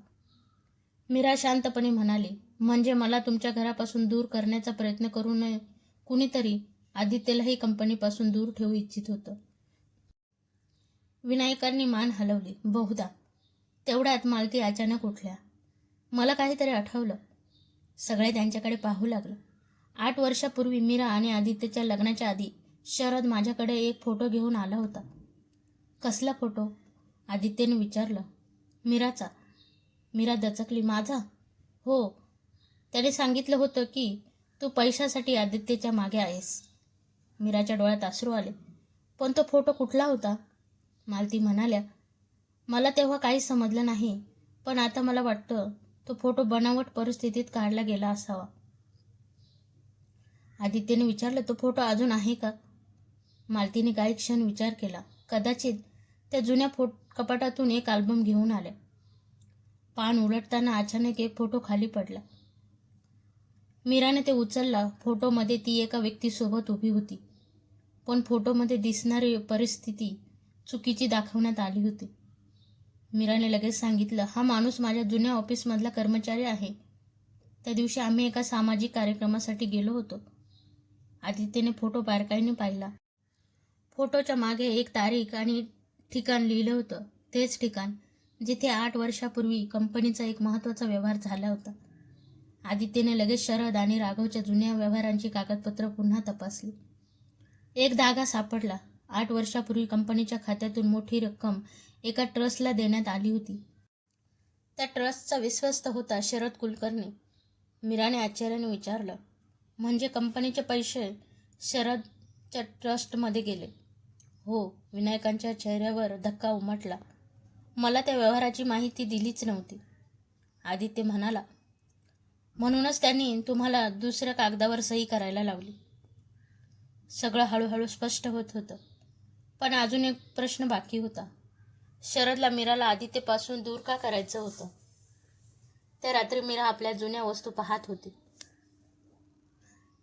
मीरा शांतपणे म्हणाली, म्हणजे मला तुमच्या घरापासून दूर करण्याचा प्रयत्न करू नये कुणीतरी आदित्यलाही कंपनीपासून दूर ठेवू इच्छित होतं. विनायकांनी मान हलवली. बहुधा. तेवढ्यात मालती अचानक उठल्या. मला काहीतरी आठवलं. सगळे त्यांच्याकडे पाहू लागलं. 8 वर्षापूर्वी मीरा आणि आदित्यच्या लग्नाच्या आधी शरद माझ्याकडे एक फोटो घेऊन आला होता. कसला फोटो? आदित्यने विचारलं. मीराचा. मीरा दचकली. माझा? हो. त्याने सांगितलं होतं की तू पैशासाठी आदित्यच्या मागे आहेस. मीराच्या डोळ्यात अश्रू आले. पण तो फोटो कुठला होता? मालती म्हणाल्या, मला तेव्हा काहीच समजलं नाही, पण आता मला वाटतं तो फोटो बनावट परिस्थितीत काढला गेला असावा. आदित्यने विचारलं, तो फोटो अजून आहे का? मालतीने काही क्षण विचार केला. कदाचित त्या जुन्या कपाटातून एक अल्बम घेऊन आल्या. पान उलटताना अचानक एक फोटो खाली पडला. मीराने ते उचलला. फोटोमध्ये ती एका व्यक्तीसोबत उभी होती, पण फोटोमध्ये दिसणारी परिस्थिती चुकीची दाखवण्यात आली होती. मीराने लगेच सांगितलं, हा माणूस माझ्या जुन्या ऑफिसमधला कर्मचारी आहे. त्या दिवशी आम्ही एका सामाजिक कार्यक्रमासाठी गेलो होतो. आदित्यने फोटो बारकाईने पाहिला. फोटोच्या मागे एक तारीख आणि ठिकाण लिहिलं होतं. तेच ठिकाण जिथे 8 वर्षापूर्वी कंपनीचा एक महत्त्वाचा व्यवहार झाला होता. आदित्यने लगेच शरद आणि राघवच्या जुन्या व्यवहारांची कागदपत्र पुन्हा तपासली. एक धागा सापडला. 8 वर्षापूर्वी कंपनीच्या खात्यातून मोठी रक्कम एका ट्रस्टला देण्यात आली होती. त्या ट्रस्टचा विश्वस्त होता शरद कुलकर्णी. मीराने आश्चर्याने विचारलं, म्हणजे कंपनीचे पैसे शरदच्या ट्रस्टमध्ये गेले? हो. विनायकांच्या चेहऱ्यावर धक्का उमटला. मला त्या व्यवहाराची माहिती दिलीच नव्हती. आदित्य म्हणाला. म्हणूनच त्यांनी तुम्हाला दुसऱ्या कागदावर सही करायला लावली. सगळं हळूहळू स्पष्ट होत होतं. पण अजून एक प्रश्न बाकी होता. शरदला मीराला आदित्यपासून दूर का करायचं होतं? त्या रात्री मीरा आपल्या जुन्या वस्तू पाहत होती.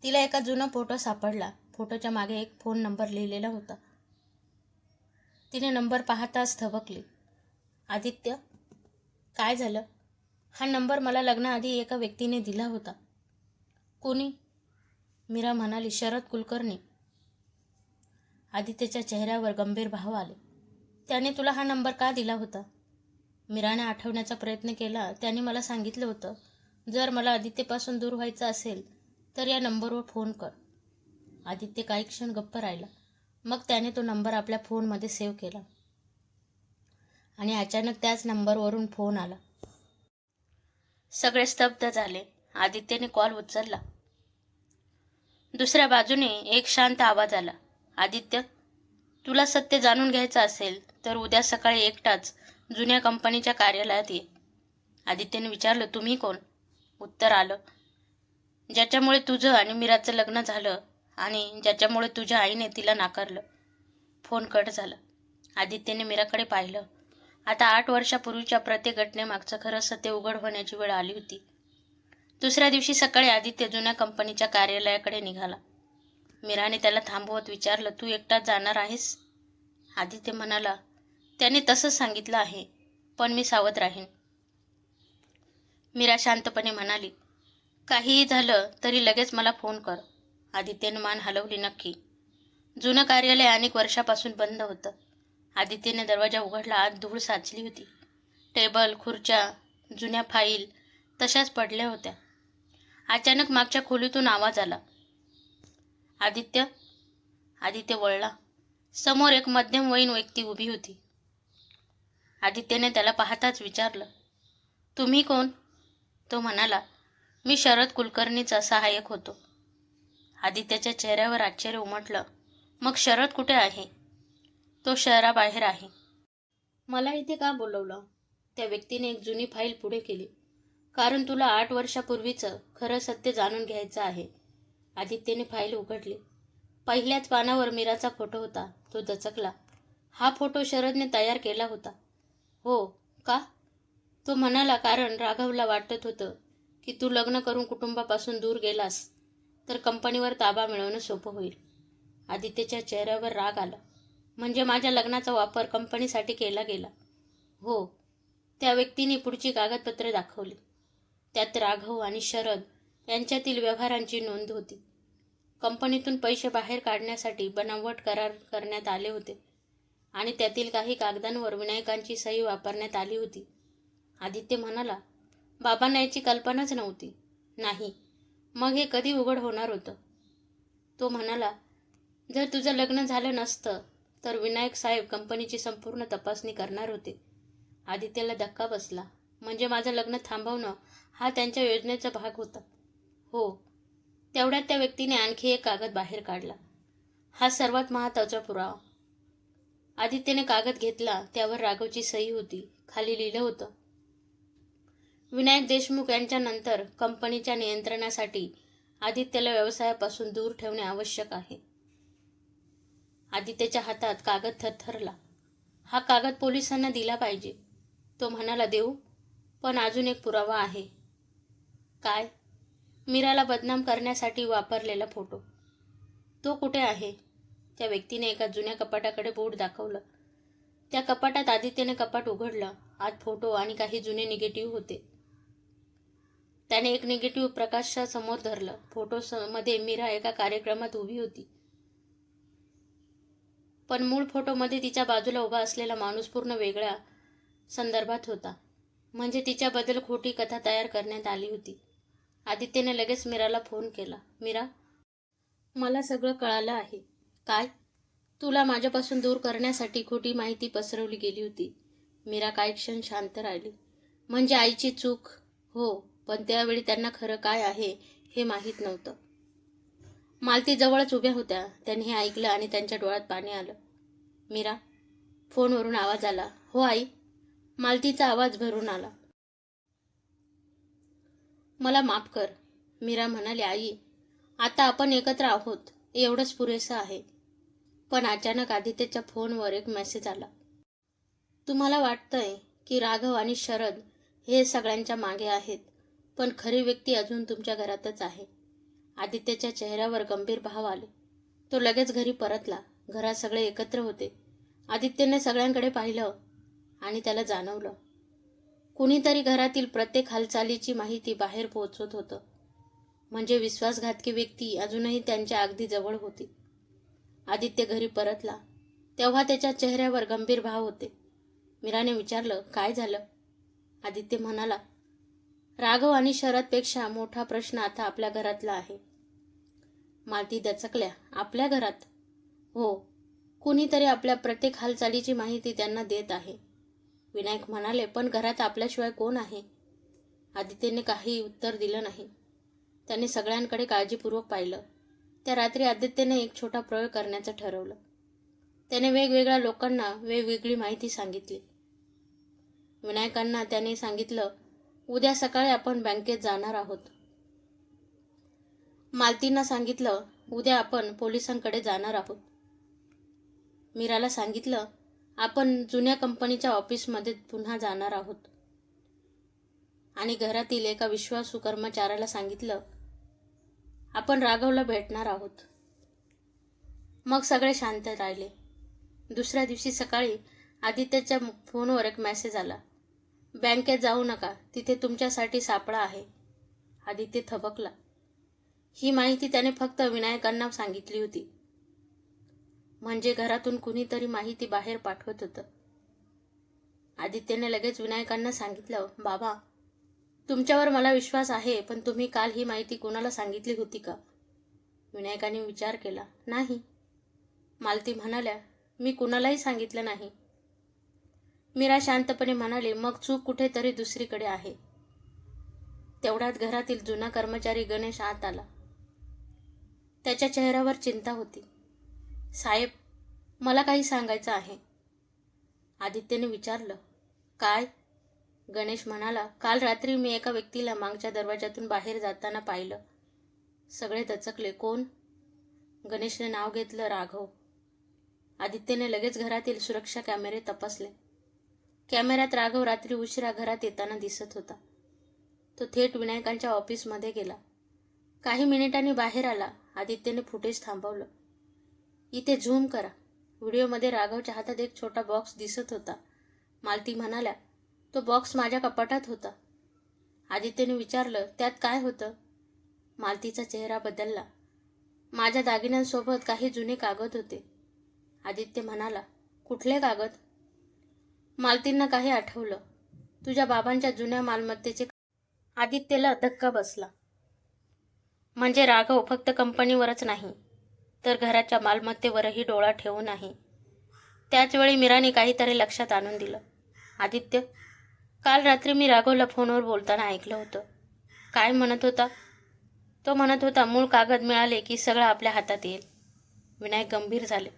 तिला एका जुना फोटो सापडला. फोटोच्या मागे एक फोन नंबर लिहिलेला होता. तिने नंबर पाहताच थबकली. आदित्य, काय झालं? हा नंबर मला लग्नाआधी एका व्यक्तीने दिला होता. कोणी? मीरा म्हणाली, शरद कुलकर्णी. आदित्यच्या चेहऱ्यावर गंभीर भाव आले. त्याने तुला हा नंबर का दिला होता? मीराने आठवण्याचा प्रयत्न केला. त्याने मला सांगितलं होतं, जर मला आदित्यपासून दूर व्हायचं असेल तर या नंबरवर फोन कर. आदित्य काही क्षण गप्प राहिला. मग त्याने तो नंबर आपल्या फोनमध्ये सेव्ह केला आणि अचानक त्याच नंबरवरून फोन आला. सगळे स्तब्ध झाले. आदित्यने कॉल उचलला. दुसऱ्या बाजूने एक शांत आवाज आला. आदित्य, तुला सत्य जाणून घ्यायचं असेल तर उद्या सकाळी एकटाच जुन्या कंपनीच्या कार्यालयात ये. आदित्यने विचारलं, तुम्ही कोण? उत्तर आलं, ज्याच्यामुळे तुझं आणि मीराचं लग्न झालं आणि ज्याच्यामुळे तुझ्या आईने तिला नाकारलं. फोन कट झाला. आदित्यने मीराकडे पाहिलं. आता 8 वर्षापूर्वीच्या प्रत्येक घटनेमागचं खरं सत्य उघड होण्याची वेळ आली होती. दुसऱ्या दिवशी सकाळी आदित्य जुन्या कंपनीच्या कार्यालयाकडे निघाला. मीराने त्याला थांबवत विचारलं, तू एकटाच जाणार आहेस? आदित्य म्हणाला, त्याने तसंच सांगितलं आहे, पण मी सावध राहीन. मीरा शांतपणे म्हणाली, काहीही झालं तरी लगेच मला फोन कर. आदित्यने मान हलवली. नक्की. जुनं कार्यालय अनेक वर्षापासून बंद होतं. आदित्यने दरवाजा उघडला. आत धूळ साचली होती. टेबल, खुर्च्या, जुन्या फाईल तशाच पडल्या होत्या. अचानक मागच्या खोलीतून आवाज आला. आदित्य. आदित्य वळला. समोर एक मध्यमवयीन व्यक्ती उभी होती. आदित्यने त्याला पाहताच विचारलं, तुम्ही कोण? तो म्हणाला, मी शरद कुलकर्णीचा सहाय्यक होतो. आदित्यच्या चेहऱ्यावर आश्चर्य उमटलं. मग शरद कुठे आहे? तो शहराबाहेर आहे. मला इथे का बोलवलं? त्या व्यक्तीने एक जुनी फाईल पुढे केली. कारण तुला 8 वर्षापूर्वीचं खरं सत्य जाणून घ्यायचं आहे. आदित्यने फाईल उघडली. पहिल्याच पानावर मीराचा फोटो होता. तो दचकला. हा फोटो शरदने तयार केला होता. हो का? तो म्हणाला, कारण राघवला वाटत होतं की तू लग्न करून कुटुंबापासून दूर गेलास तर कंपनीवर ताबा मिळवणं सोपं होईल. आदित्यच्या चेहऱ्यावर राग आला. म्हणजे माझ्या लग्नाचा वापर कंपनीसाठी केला गेला? हो. त्या व्यक्तीने पुढची कागदपत्रे दाखवली. त्यात राघव आणि शरद यांच्यातील व्यवहारांची नोंद होती. कंपनीतून पैसे बाहेर काढण्यासाठी बनावट करार करण्यात आले होते आणि त्यातील काही कागदांवर विनायकांची सही वापरण्यात आली होती. आदित्य म्हणाला, बाबांना याची कल्पनाच नव्हती. नाही. मग हे कधी उघड होणार होतं? तो म्हणाला, जर तुझं लग्न झालं नसतं तर विनायक साहेब कंपनीची संपूर्ण तपासणी करणार होते. आदित्यला धक्का बसला. म्हणजे माझं लग्न थांबवणं हा त्यांच्या योजनेचा भाग होता? हो. तेवढ्यात त्या व्यक्तीने आणखी एक कागद बाहेर काढला. हा सर्वात महत्त्वाचा पुरावा. आदित्यने कागद घेतला. त्यावर राघवची सही होती. खाली लिहिलं होतं, विनायक देशमुख यांच्यानंतर कंपनीच्या नियंत्रणासाठी आदित्यला व्यवसायापासून दूर ठेवणे आवश्यक आहे. आदित्यच्या हातात कागद थरथरला. हा कागद पोलिसांना दिला पाहिजे. तो म्हणाला, देऊ, पण अजून एक पुरावा आहे. काय? मीराला बदनाम करण्यासाठी वापरलेला फोटो. तो कुठे आहे? त्या व्यक्तीने एका जुन्या कपाटाकडे बोट दाखवलं. त्या कपाटात आदित्यने कपाट उघडलं. आत फोटो आणि काही जुने निगेटिव्ह होते. त्याने एक निगेटिव्ह प्रकाशासमोर धरलं. फोटोमध्ये मीरा एका कार्यक्रमात उभी होती. पण मूळ फोटोमध्ये तिच्या बाजूला उभा असलेला माणूस पूर्ण वेगळ्या संदर्भात होता. म्हणजे तिच्याबद्दल खोटी कथा तयार करण्यात आली होती. आदित्यने लगेच मीराला फोन केला. मीरा, मला सगळं कळालं आहे. काय? तुला माझ्यापासून दूर करण्यासाठी खोटी माहिती पसरवली गेली होती. मीरा काही क्षण शांत राहिली. म्हणजे आईची चूक? हो, पण त्यावेळी त्यांना खरं काय आहे हे माहीत नव्हतं. मालती जवळच उभ्या होत्या. त्यांनी हे ऐकलं आणि त्यांच्या डोळ्यात पाणी आलं. मीरा, फोनवरून आवाज आला. हो आई. मालतीचा आवाज भरून आला. मला माफ कर. मीरा म्हणाली, आई, आता आपण एकत्र आहोत एवढंच पुरेसं आहे. पण अचानक आदित्यच्या फोनवर एक मेसेज आला. तुम्हाला वाटतंय की राघव आणि शरद हे सगळ्यांच्या मागे आहेत, पण खरी व्यक्ती अजून तुमच्या घरातच आहे. आदित्यच्या चेहऱ्यावर गंभीर भाव आले. तो लगेच घरी परतला. घरात सगळे एकत्र होते. आदित्यने सगळ्यांकडे पाहिलं आणि त्याला जाणवलं कुणीतरी घरातील प्रत्येक हालचालीची माहिती बाहेर पोहोचवत होतं. म्हणजे विश्वासघातकी व्यक्ती अजूनही त्यांच्या अगदी जवळ होती. आदित्य घरी परतला तेव्हा त्याच्या चेहऱ्यावर गंभीर भाव होते. मीराने विचारलं, काय झालं? आदित्य म्हणाला, राघव आणि शरदपेक्षा मोठा प्रश्न आता आपल्या घरातला आहे. मालती दचकल्या. आपल्या घरात? हो, कुणीतरी आपल्या प्रत्येक हालचालीची माहिती त्यांना देत आहे. विनायक म्हणाले, पण घरात आपल्याशिवाय कोण आहे? आदित्यने काही उत्तर दिलं नाही. त्याने सगळ्यांकडे काळजीपूर्वक पाहिलं. त्या रात्री आदित्यने एक छोटा प्रयोग करण्याचं ठरवलं. त्याने वेगवेगळ्या लोकांना वेगवेगळी माहिती सांगितली. विनायकांना त्याने सांगितलं, उद्या सकाळी आपण बँकेत जाणार आहोत. मालतींना सांगितलं, उद्या आपण पोलिसांकडे जाणार आहोत. मीराला सांगितलं, आपण जुन्या कंपनीच्या ऑफिसमध्ये पुन्हा जाणार आहोत. आणि घरातील एका विश्वासू कर्मचाऱ्याला सांगितलं, आपण राघवला भेटणार आहोत. मग सगळे शांत राहिले. दुसऱ्या दिवशी सकाळी आदित्यच्या फोनवर एक मेसेज आला. बँकेत जाऊ नका, तिथे तुमच्यासाठी सापळा आहे. आदित्य थबकला. ही माहिती त्याने फक्त विनायकांना सांगितली होती. म्हणजे घरातून कुणीतरी माहिती बाहेर पाठवत होतं. आदित्यने लगेच विनायकांना सांगितलं, बाबा, तुमच्यावर मला विश्वास आहे, पण तुम्ही काल ही माहिती कोणाला सांगितली होती का? विनायकाने विचार केला. नाही. मालती म्हणाल्या, मी कुणालाही सांगितलं नाही. मीरा शांतपणे म्हणाली, मग चूक कुठेतरी दुसरीकडे आहे. तेवढ्यात घरातील जुना कर्मचारी गणेश आत आला. त्याच्या चेहऱ्यावर चिंता होती. साहेब, मला काही सांगायचं आहे. आदित्यने विचारलं, काय? गणेश म्हणाला, काल रात्री मी एका व्यक्तीला मागच्या दरवाजातून बाहेर जाताना पाहिलं. सगळे दचकले. कोण? गणेशने नाव घेतलं, राघव. आदित्यने लगेच घरातील सुरक्षा कॅमेरे तपासले. कॅमेऱ्यात राघव रात्री उशिरा घरात येताना दिसत होता. तो थेट विनायकांच्या ऑफिसमध्ये गेला. काही मिनिटांनी बाहेर आला. आदित्यने फुटेज थांबवलं. इथे झूम करा. व्हिडिओमध्ये राघवच्या हातात एक छोटा बॉक्स दिसत होता. मालती म्हणाल्या, तो बॉक्स माझ्या कपाटात होता. आदित्यने विचारलं, त्यात काय होतं? मालतीचा चेहरा बदलला. माझ्या दागिन्यांसोबत काही जुने कागद होते. आदित्य म्हणाला, कुठले कागद? मालतींना काही आठवलं. तुझ्या बाबांच्या जुन्या मालमत्तेचे. आदित्यला धक्का बसला. म्हणजे राघव फक्त कंपनीवरच नाही, तर घराच्या मालमत्तेवरही डोळा ठेवून आहे. त्याचवेळी मीराने काहीतरी लक्षात आणून दिलं. आदित्य, काल रात्री मी राघवला फोनवर बोलताना ऐकलं होतं. काय म्हणत होता? तो म्हणत होता, मूळ कागद मिळाले की सगळं आपल्या हातात येईल. विनायक गंभीर झाले.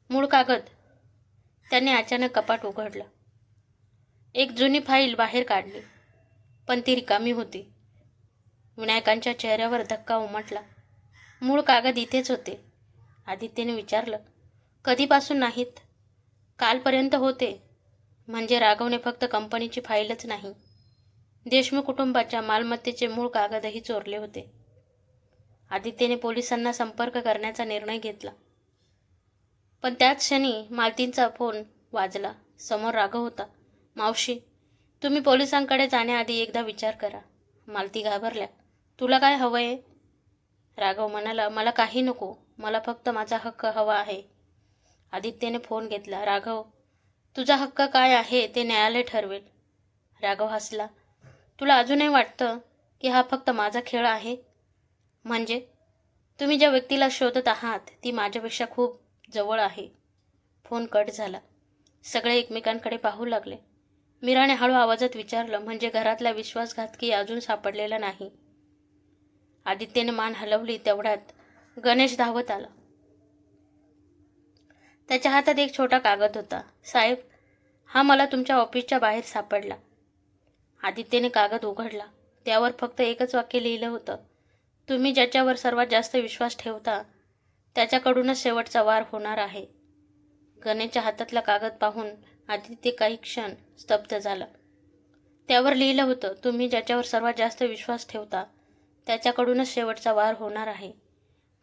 मूळ कागद? त्याने अचानक कपाट उघडलं. एक जुनी फाईल बाहेर काढली, पण ती रिकामी होती. विनायकांच्या चेहऱ्यावर धक्का उमटला. मूळ कागद इथेच होते. आदित्यने विचारलं, कधीपासून नाहीत? कालपर्यंत होते. म्हणजे राघवने फक्त कंपनीची फाईलच नाही, देशमुख कुटुंबाच्या मालमत्तेचे मूळ कागदही चोरले होते. आदित्यने पोलिसांना संपर्क करण्याचा निर्णय घेतला. पण त्याच क्षणी मालतींचा फोन वाजला. समोर राघव होता. मावशी, तुम्ही पोलिसांकडे जाण्याआधी एकदा विचार करा. मालती घाबरल्या. तुला काय हवंय? राघव म्हणाला, मला काही नको, मला फक्त माझा हक्क हवा आहे. आदित्यने फोन घेतला. राघव, तुझा हक्क काय आहे ते न्यायालय ठरवेल. राघव हसला. तुला अजूनही वाटतं की हा फक्त माझा खेळ आहे? म्हणजे तुम्ही ज्या व्यक्तीला शोधत आहात ती माझ्यापेक्षा खूप जवळ आहे. फोन कट झाला. सगळे एकमेकांकडे पाहू लागले. मीराने हळू आवाजात विचारलं, म्हणजे घरातला विश्वासघातकी अजून सापडलेला नाही? आदित्यने मान हलवली. तेवढ्यात गणेश धावत आला. त्याच्या हातात एक छोटा कागद होता. साहेब, हा मला तुमच्या ऑफिसच्या बाहेर सापडला. आदित्यने कागद उघडला. त्यावर फक्त एकच वाक्य लिहिलं होतं. तुम्ही ज्याच्यावर सर्वात जास्त विश्वास ठेवता त्याच्याकडूनच शेवटचा वार होणार आहे. गणेशच्या हातातला कागद पाहून आदित्य काही क्षण स्तब्ध झाला. त्यावर लिहिलं होतं, तुम्ही ज्याच्यावर सर्वात जास्त विश्वास ठेवता त्याच्याकडूनच शेवटचा वार होणार आहे.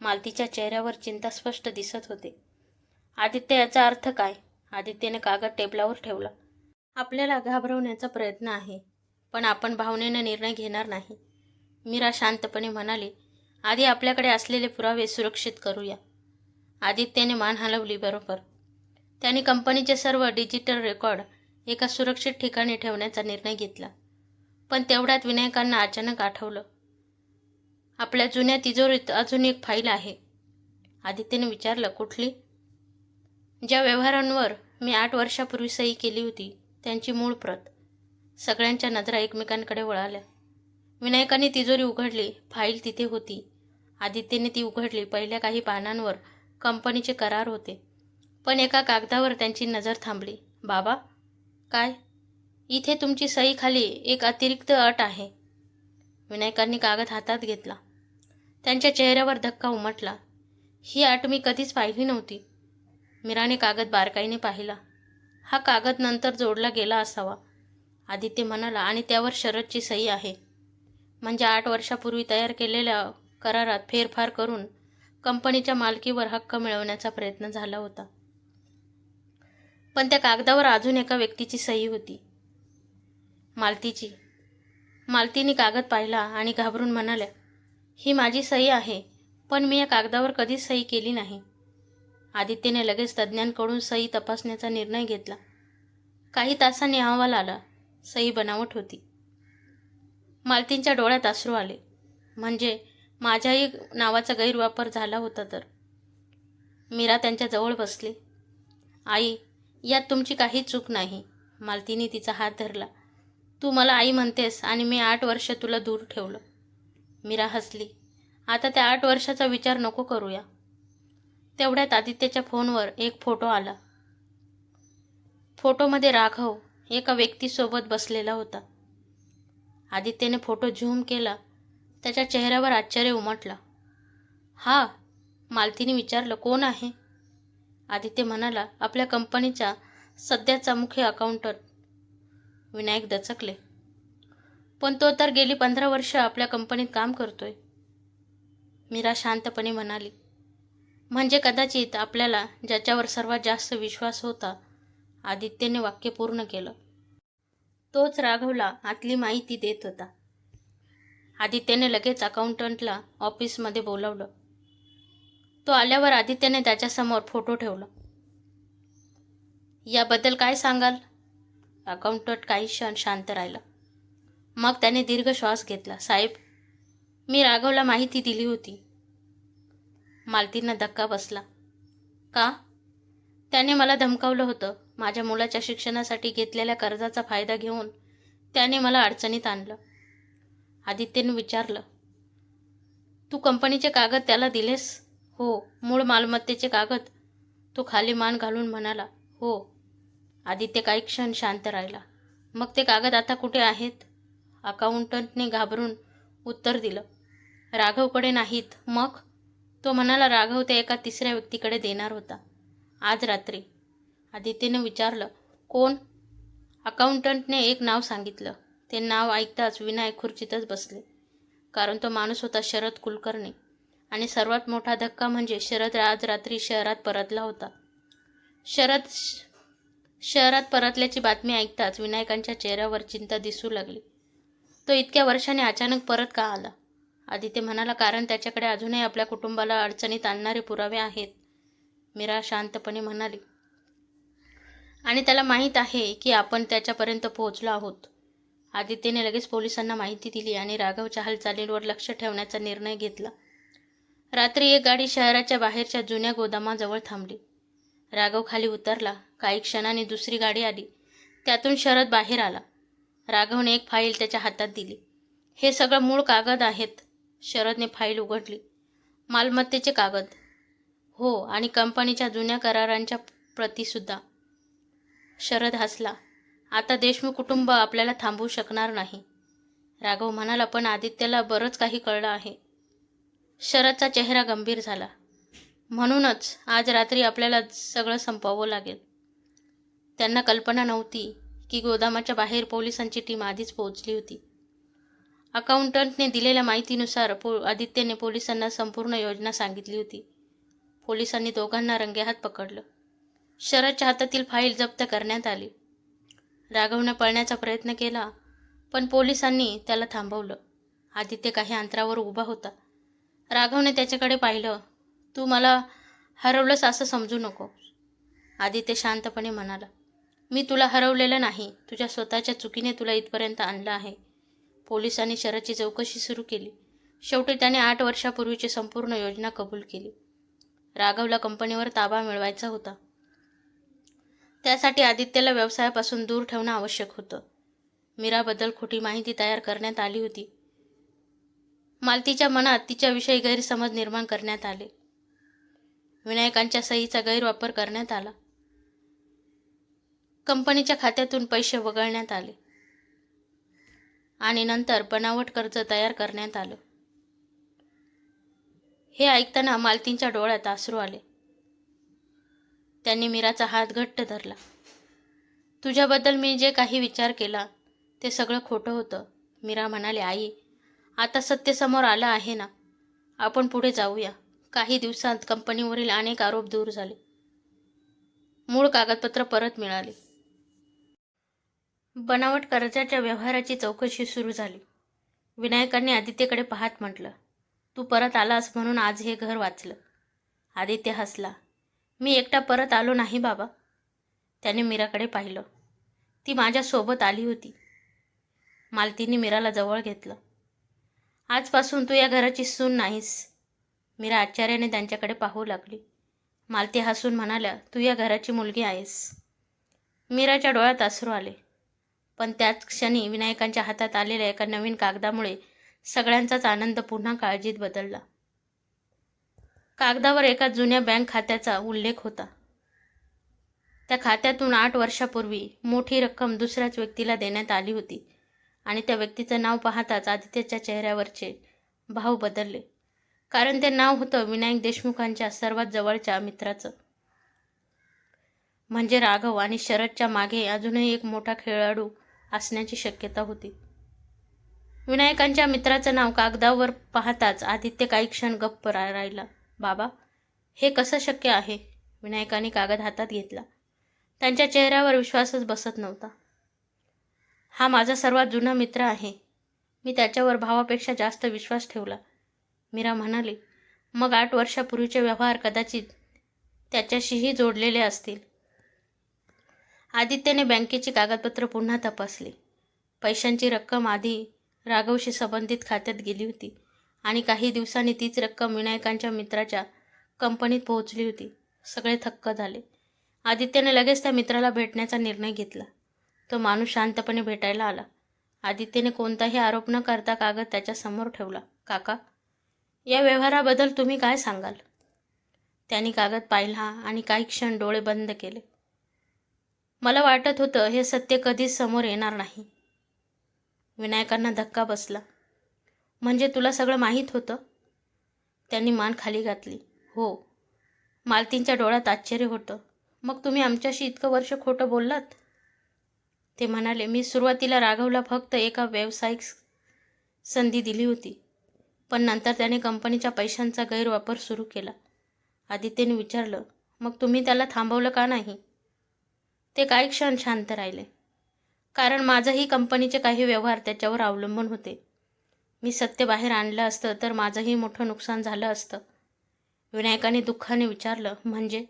मालतीच्या चेहऱ्यावर चिंता स्पष्ट दिसत होते. आदित्य, याचा अर्थ काय? आदित्यने कागद टेबलावर ठेवला. आपल्याला घाबरवण्याचा प्रयत्न आहे, पण आपण भावनेनं निर्णय घेणार नाही. मीरा शांतपणे म्हणाली, आधी आपल्याकडे असलेले पुरावे सुरक्षित करूया. आदित्यने मान हलवली. बरोबर. त्यांनी कंपनीचे सर्व डिजिटल रेकॉर्ड एका सुरक्षित ठिकाणी ठेवण्याचा निर्णय घेतला. पण तेवढ्यात विनायकांना अचानक आठवलं, आपल्या जुन्या तिजोरीत अजून एक फाईल आहे. आदित्यने विचारलं, कुठली? ज्या व्यवहारांवर मी 8 वर्षापूर्वी सही केली होती त्यांची मूळ प्रत. सगळ्यांच्या नजरा एकमेकांकडे वळाल्या. विनायकांनी तिजोरी उघडली. फाईल तिथे होती. आदित्यने ती उघडली. पहिल्या काही पानांवर कंपनीचे करार होते, पण एका कागदावर त्यांची नजर थांबली. बाबा, काय? इथे तुमची सही खाली एक अतिरिक्त अट आहे. विनायकांनी कागद हातात घेतला. त्यांच्या चेहऱ्यावर धक्का उमटला. ही अट मी कधीच पाहिली नव्हती. मीराने कागद बारकाईने पाहिला. हा कागद नंतर जोडला गेला असावा, आदित्य म्हणाला, आणि त्यावर शरदची सही आहे. म्हणजे 8 वर्षापूर्वी तयार केलेल्या करारात फेरफार करून कंपनीच्या मालकीवर हक्क मिळवण्याचा प्रयत्न झाला होता. पण त्या कागदावर अजून एका व्यक्तीची सही होती, मालतीची. मालतीने कागद पाहिला आणि घाबरून म्हणाल्या, ही माझी सही आहे, पण मी या कागदावर कधीच सही केली नाही. आदित्यने लगेच तज्ज्ञांकडून सही तपासण्याचा निर्णय घेतला. काही तासांनी अहवाल आला. सही बनावट होती. मालतींच्या डोळ्यात अश्रू आले. म्हणजे माझ्याही नावाचा गैरवापर झाला होता तर? मीरा त्यांच्या जवळ बसली. आई, यात तुमची काही चूक नाही. मालतीने तिचा हात धरला. तू मला आई म्हणतेस आणि मी 8 वर्ष तुला दूर ठेवलं. मीरा हसली. आता त्या 8 वर्षाचा विचार नको करूया. तेवढ्यात आदित्यच्या फोनवर एक फोटो आला. फोटोमध्ये राघव एका व्यक्तीसोबत बसलेला होता. आदित्यने फोटो झूम केला. त्याच्या चेहऱ्यावर आश्चर्य उमटला. हा? मालतीने विचारलं, कोण आहे? आदित्य म्हणाला, आपल्या कंपनीचा सध्याचा मुख्य अकाउंटंट. विनायक दचकले. पण तो तर गेली 15 वर्ष आपल्या कंपनीत काम करतोय. मीरा शांतपणे म्हणाली, म्हणजे कदाचित आपल्याला ज्याच्यावर सर्वात जास्त विश्वास होता. आदित्यने वाक्य पूर्ण केलं. तोच राघवला आतली माहिती देत होता. आदित्यने लगेच अकाउंटंटला ऑफिसमध्ये बोलावलं. तो आल्यावर आदित्यने त्याच्यासमोर फोटो ठेवला. याबद्दल काय सांगाल? अकाउंटंट काही क्षण शांत राहिला. मग त्याने दीर्घ श्वास घेतला. साहेब, मी राघवला माहिती दिली होती. मालतींना धक्का बसला. का? त्याने मला धमकावलं होतं. माझ्या मुलाच्या शिक्षणासाठी घेतलेल्या कर्जाचा फायदा घेऊन त्याने मला अडचणीत आणलं. आदित्यने विचारलं, तू कंपनीचे कागद त्याला दिलेस? हो. मूळ मालमत्तेचे कागद? तो खाली मान घालून म्हणाला, हो. आदित्य काही क्षण शांत राहिला. मग ते कागद आता कुठे आहेत? अकाउंटंटने घाबरून उत्तर दिलं, राघवकडे नाहीत. मग? तो म्हणाला, राघव ते एका तिसऱ्या व्यक्तीकडे देणार होता, आज रात्री. आदित्यने विचारलं, कोण? अकाउंटंटने एक नाव सांगितलं. ते नाव ऐकताच विनायक खुर्चीतच बसले. कारण तो माणूस होता शरद कुलकर्णी. आणि सर्वात मोठा धक्का म्हणजे शरद आज रात्री शहरात परतला होता. शरद शहरात परतल्याची बातमी ऐकताच विनायकांच्या चेहऱ्यावर चिंता दिसू लागली. तो इतक्या वर्षांनी अचानक परत का आला? आदित्य म्हणाला, कारण त्याच्याकडे अजूनही आपल्या कुटुंबाला अडचणीत आणणारे पुरावे आहेत. मीरा शांतपणे म्हणाली, आणि त्याला माहीत आहे की आपण त्याच्यापर्यंत पोहोचलो आहोत. आदित्यने लगेच पोलिसांना माहिती दिली आणि राघवच्या हालचालींवर लक्ष ठेवण्याचा निर्णय घेतला. रात्री एक गाडी शहराच्या बाहेरच्या जुन्या गोदामाजवळ थांबली. राघव खाली उतरला. काही क्षणांनी दुसरी गाडी आली. त्यातून शरद बाहेर आला. राघवने एक फाईल त्याच्या हातात दिली. हे सगळं मूळ कागद आहेत. शरदने फाईल उघडली. मालमत्तेचे कागद? हो, आणि कंपनीच्या जुन्या करारांच्या प्रतिसुद्धा. शरद हसला. आता देशमुख कुटुंब आपल्याला थांबवू शकणार नाही. राघव म्हणाला, पण आदित्यला बरंच काही कळलं आहे. शरदचा चेहरा गंभीर झाला. म्हणूनच आज रात्री आपल्याला सगळं संपवावं लागेल. त्यांना कल्पना नव्हती की गोदामाच्या बाहेर पोलिसांची टीम आधीच पोहोचली होती. अकाउंटंटने दिलेल्या माहितीनुसार आदित्यने पोलिसांना संपूर्ण योजना सांगितली होती. पोलिसांनी दोघांना रंगेहात पकडलं. शरदच्या हातातील फाईल जप्त करण्यात आली. राघवने पळण्याचा प्रयत्न केला, पण पोलिसांनी त्याला थांबवलं. आदित्य काही अंतरावर उभा होता. राघवने त्याच्याकडे पाहिलं. तू मला हरवलंस असं समजू नको. आदित्य शांतपणे म्हणाला, मी तुला हरवलेलं नाही. तुझ्या स्वतःच्या चुकीने तुला इथपर्यंत आणलं आहे. पोलिसांनी शरदची चौकशी सुरू केली. शेवटी त्याने 8 वर्षापूर्वीची संपूर्ण योजना कबूल केली. राघवला कंपनीवर ताबा मिळवायचा होता. त्यासाठी आदित्यला व्यवसायापासून दूर ठेवणं आवश्यक होतं. मीराबद्दल खोटी माहिती तयार करण्यात आली होती. मालतीच्या मनात तिच्याविषयी गैरसमज निर्माण करण्यात आले. विनायकांच्या सहीचा गैरवापर करण्यात आला. कंपनीच्या खात्यातून पैसे वगळण्यात आले आणि नंतर बनावट कर्ज तयार करण्यात आलं. हे ऐकताना मालतींच्या डोळ्यात अश्रू आले. त्यांनी मीराचा हात घट्ट धरला. तुझ्याबद्दल मी जे काही विचार केला ते सगळं खोटं होतं. मीरा म्हणाली, आई, आता सत्य समोर आलं आहे ना, आपण पुढे जाऊया. काही दिवसांत कंपनीवरील अनेक आरोप दूर झाले. मूळ कागदपत्र परत मिळाली. बनावट कर्जाच्या व्यवहाराची चौकशी सुरू झाली. विनायकांनी आदित्यकडे पाहत म्हटलं, तू परत आलास म्हणून आज हे घर वाचलं. आदित्य हसला. मी एकटा परत आलो नाही बाबा. त्याने मीराकडे पाहिलं. ती माझ्यासोबत आली होती. मालतीने मीराला जवळ घेतलं. आजपासून तू या घराची सून नाहीस. मीरा आश्चर्याने त्यांच्याकडे पाहू लागली. मालती हसून म्हणाल्या, तू या घराची मुलगी आहेस. मीराच्या डोळ्यात अश्रू आले. पण त्याच क्षणी विनायकांच्या हातात आलेल्या एका नवीन कागदामुळे सगळ्यांचाच आनंद पुन्हा काळजीत बदलला. कागदावर एका जुन्या बँक खात्याचा उल्लेख होता. त्या खात्यातून 8 वर्षापूर्वी मोठी रक्कम दुसऱ्याच व्यक्तीला देण्यात आली होती आणि त्या व्यक्तीचं नाव पाहताच आदित्यच्या चेहऱ्यावरचे भाव बदलले. कारण ते नाव होतं विनायक देशमुखांच्या सर्वात जवळच्या मित्राचं. म्हणजे राघव आणि शरदच्या मागे अजूनही एक मोठा खेळाडू असण्याची शक्यता होती. विनायकांच्या मित्राचं नाव कागदावर पाहताच आदित्य काही क्षण गप्प राहिला. बाबा, हे कसं शक्य आहे? विनायकाने कागद हातात घेतला. त्यांच्या चेहऱ्यावर विश्वासच बसत नव्हता. हा माझा सर्वात जुना मित्र आहे. मी त्याच्यावर भावापेक्षा जास्त विश्वास ठेवला. मीरा म्हणाली, मग 8 वर्षापूर्वीचे व्यवहार कदाचित त्याच्याशीही जोडलेले असतील. आदित्यने बँकेची कागदपत्र पुन्हा तपासली. पैशांची रक्कम आधी राघवशी संबंधित खात्यात गेली होती आणि काही दिवसांनी तीच रक्कम विनायकांच्या मित्राच्या कंपनीत पोहोचली होती. सगळे थक्क झाले. आदित्यने लगेच त्या मित्राला भेटण्याचा निर्णय घेतला. तो माणूस शांतपणे भेटायला आला. आदित्यने कोणताही आरोप न करता कागद त्याच्यासमोर ठेवला. काका, या व्यवहाराबद्दल तुम्ही काय सांगाल? त्यांनी कागद पाहिला आणि काही क्षण डोळे बंद केले. मला वाटत होतं हे सत्य कधीच समोर येणार नाही. विनायकांना धक्का बसला. म्हणजे तुला सगळं माहीत होतं? त्यांनी मान खाली घातली. हो. मालतींच्या डोळ्यात आश्चर्य होतं. मग तुम्ही आमच्याशी इतकं वर्ष खोटं बोललात? ते म्हणाले, मी सुरुवातीला राघवला फक्त एका व्यावसायिक संधी दिली होती, पण नंतर त्याने कंपनीच्या पैशांचा गैरवापर सुरू केला. आदित्यने विचारलं, मग तुम्ही त्याला थांबवलं का नाही? ते काही क्षण शांत राहिले. कारण माझंही कंपनीचे काही व्यवहार त्याच्यावर अवलंबून होते. मी सत्य बाहेर आणलं असतं तर माझंही मोठं नुकसान झालं असतं. विनायकाने दुःखाने विचारलं, म्हणजे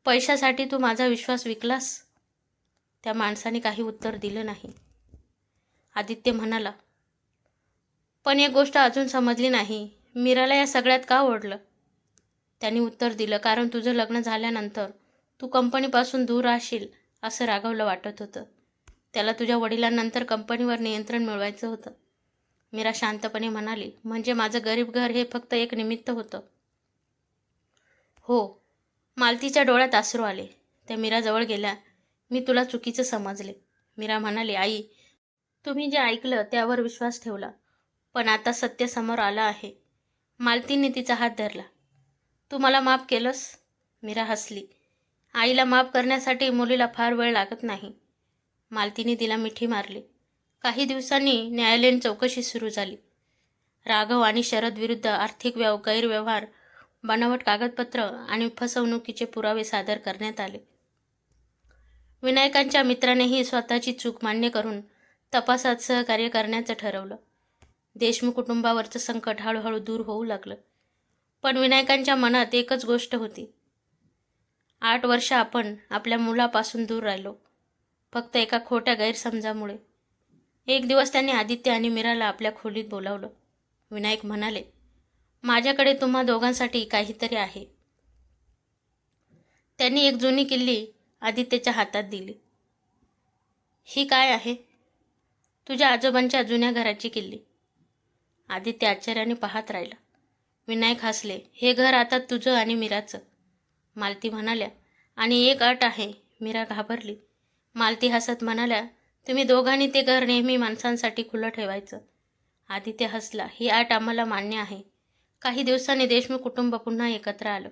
पैशासाठी तू माझा विश्वास विकलास? त्या माणसाने काही उत्तर दिलं नाही. आदित्य म्हणाला, पण एक गोष्ट अजून समजली नाही. मीराला या सगळ्यात का ओढलं? त्यांनी उत्तर दिलं, कारण तुझं लग्न झाल्यानंतर तू कंपनीपासून दूर राहशील असं राघवला वाटत होतं. त्याला तुझ्या वडिलांनंतर कंपनीवर नियंत्रण मिळवायचं होतं. मीरा शांतपणे म्हणाली, म्हणजे माझं गरीब घर हे फक्त एक निमित्त होतं? हो. मालतीच्या डोळ्यात अश्रू आले. त्या मीराजवळ गेल्या. मी तुला चुकीचं समजले. मीरा म्हणाली, आई, तुम्ही जे ऐकलं त्यावर विश्वास ठेवला. पण आता सत्य समोर आलं आहे. मालतीने तिचा हात धरला. तू मला माफ केलंस? मीरा हसली. आईला माफ करण्यासाठी मुलीला फार वेळ लागत नाही. मालतीने तिला मिठी मारली. काही दिवसांनी न्यायालयीन चौकशी सुरू झाली. राघव आणि शरद विरुद्ध आर्थिक गैरव्यवहार, बनावट कागदपत्र आणि फसवणुकीचे पुरावे सादर करण्यात आले. विनायकांच्या मित्रानेही स्वतःची चूक मान्य करून तपासात सहकार्य करण्याचं ठरवलं. देशमुख कुटुंबावरचं संकट हळूहळू दूर होऊ लागलं. पण विनायकांच्या मनात एकच गोष्ट होती. 8 वर्ष आपण आपल्या मुलापासून दूर राहिलो, फक्त एका खोट्या गैरसमजामुळे. एक दिवस त्यांनी आदित्य आणि मीराला आपल्या खोलीत बोलावलं. विनायक म्हणाले, माझ्याकडे तुम्हा दोघांसाठी काहीतरी आहे. त्यांनी एक जुनी किल्ली आदित्यच्या हातात दिली. ही काय आहे? तुझ्या आजोबांच्या जुन्या घराची किल्ली. आदित्य आश्चर्याने पाहत राहिला. विनायक हसले. हे घर आता तुझं आणि मीराचं. मालती म्हणाल्या, आणि एक अट आहे. मीरा घाबरली. मालती हसत म्हणाल्या, तुम्ही दोघांनी ते घर नेहमी माणसांसाठी खुलं ठेवायचं. आदित्य हसला. ही अट आम्हाला मान्य आहे. काही दिवसांनी देशमुख कुटुंब पुन्हा एकत्र आलं.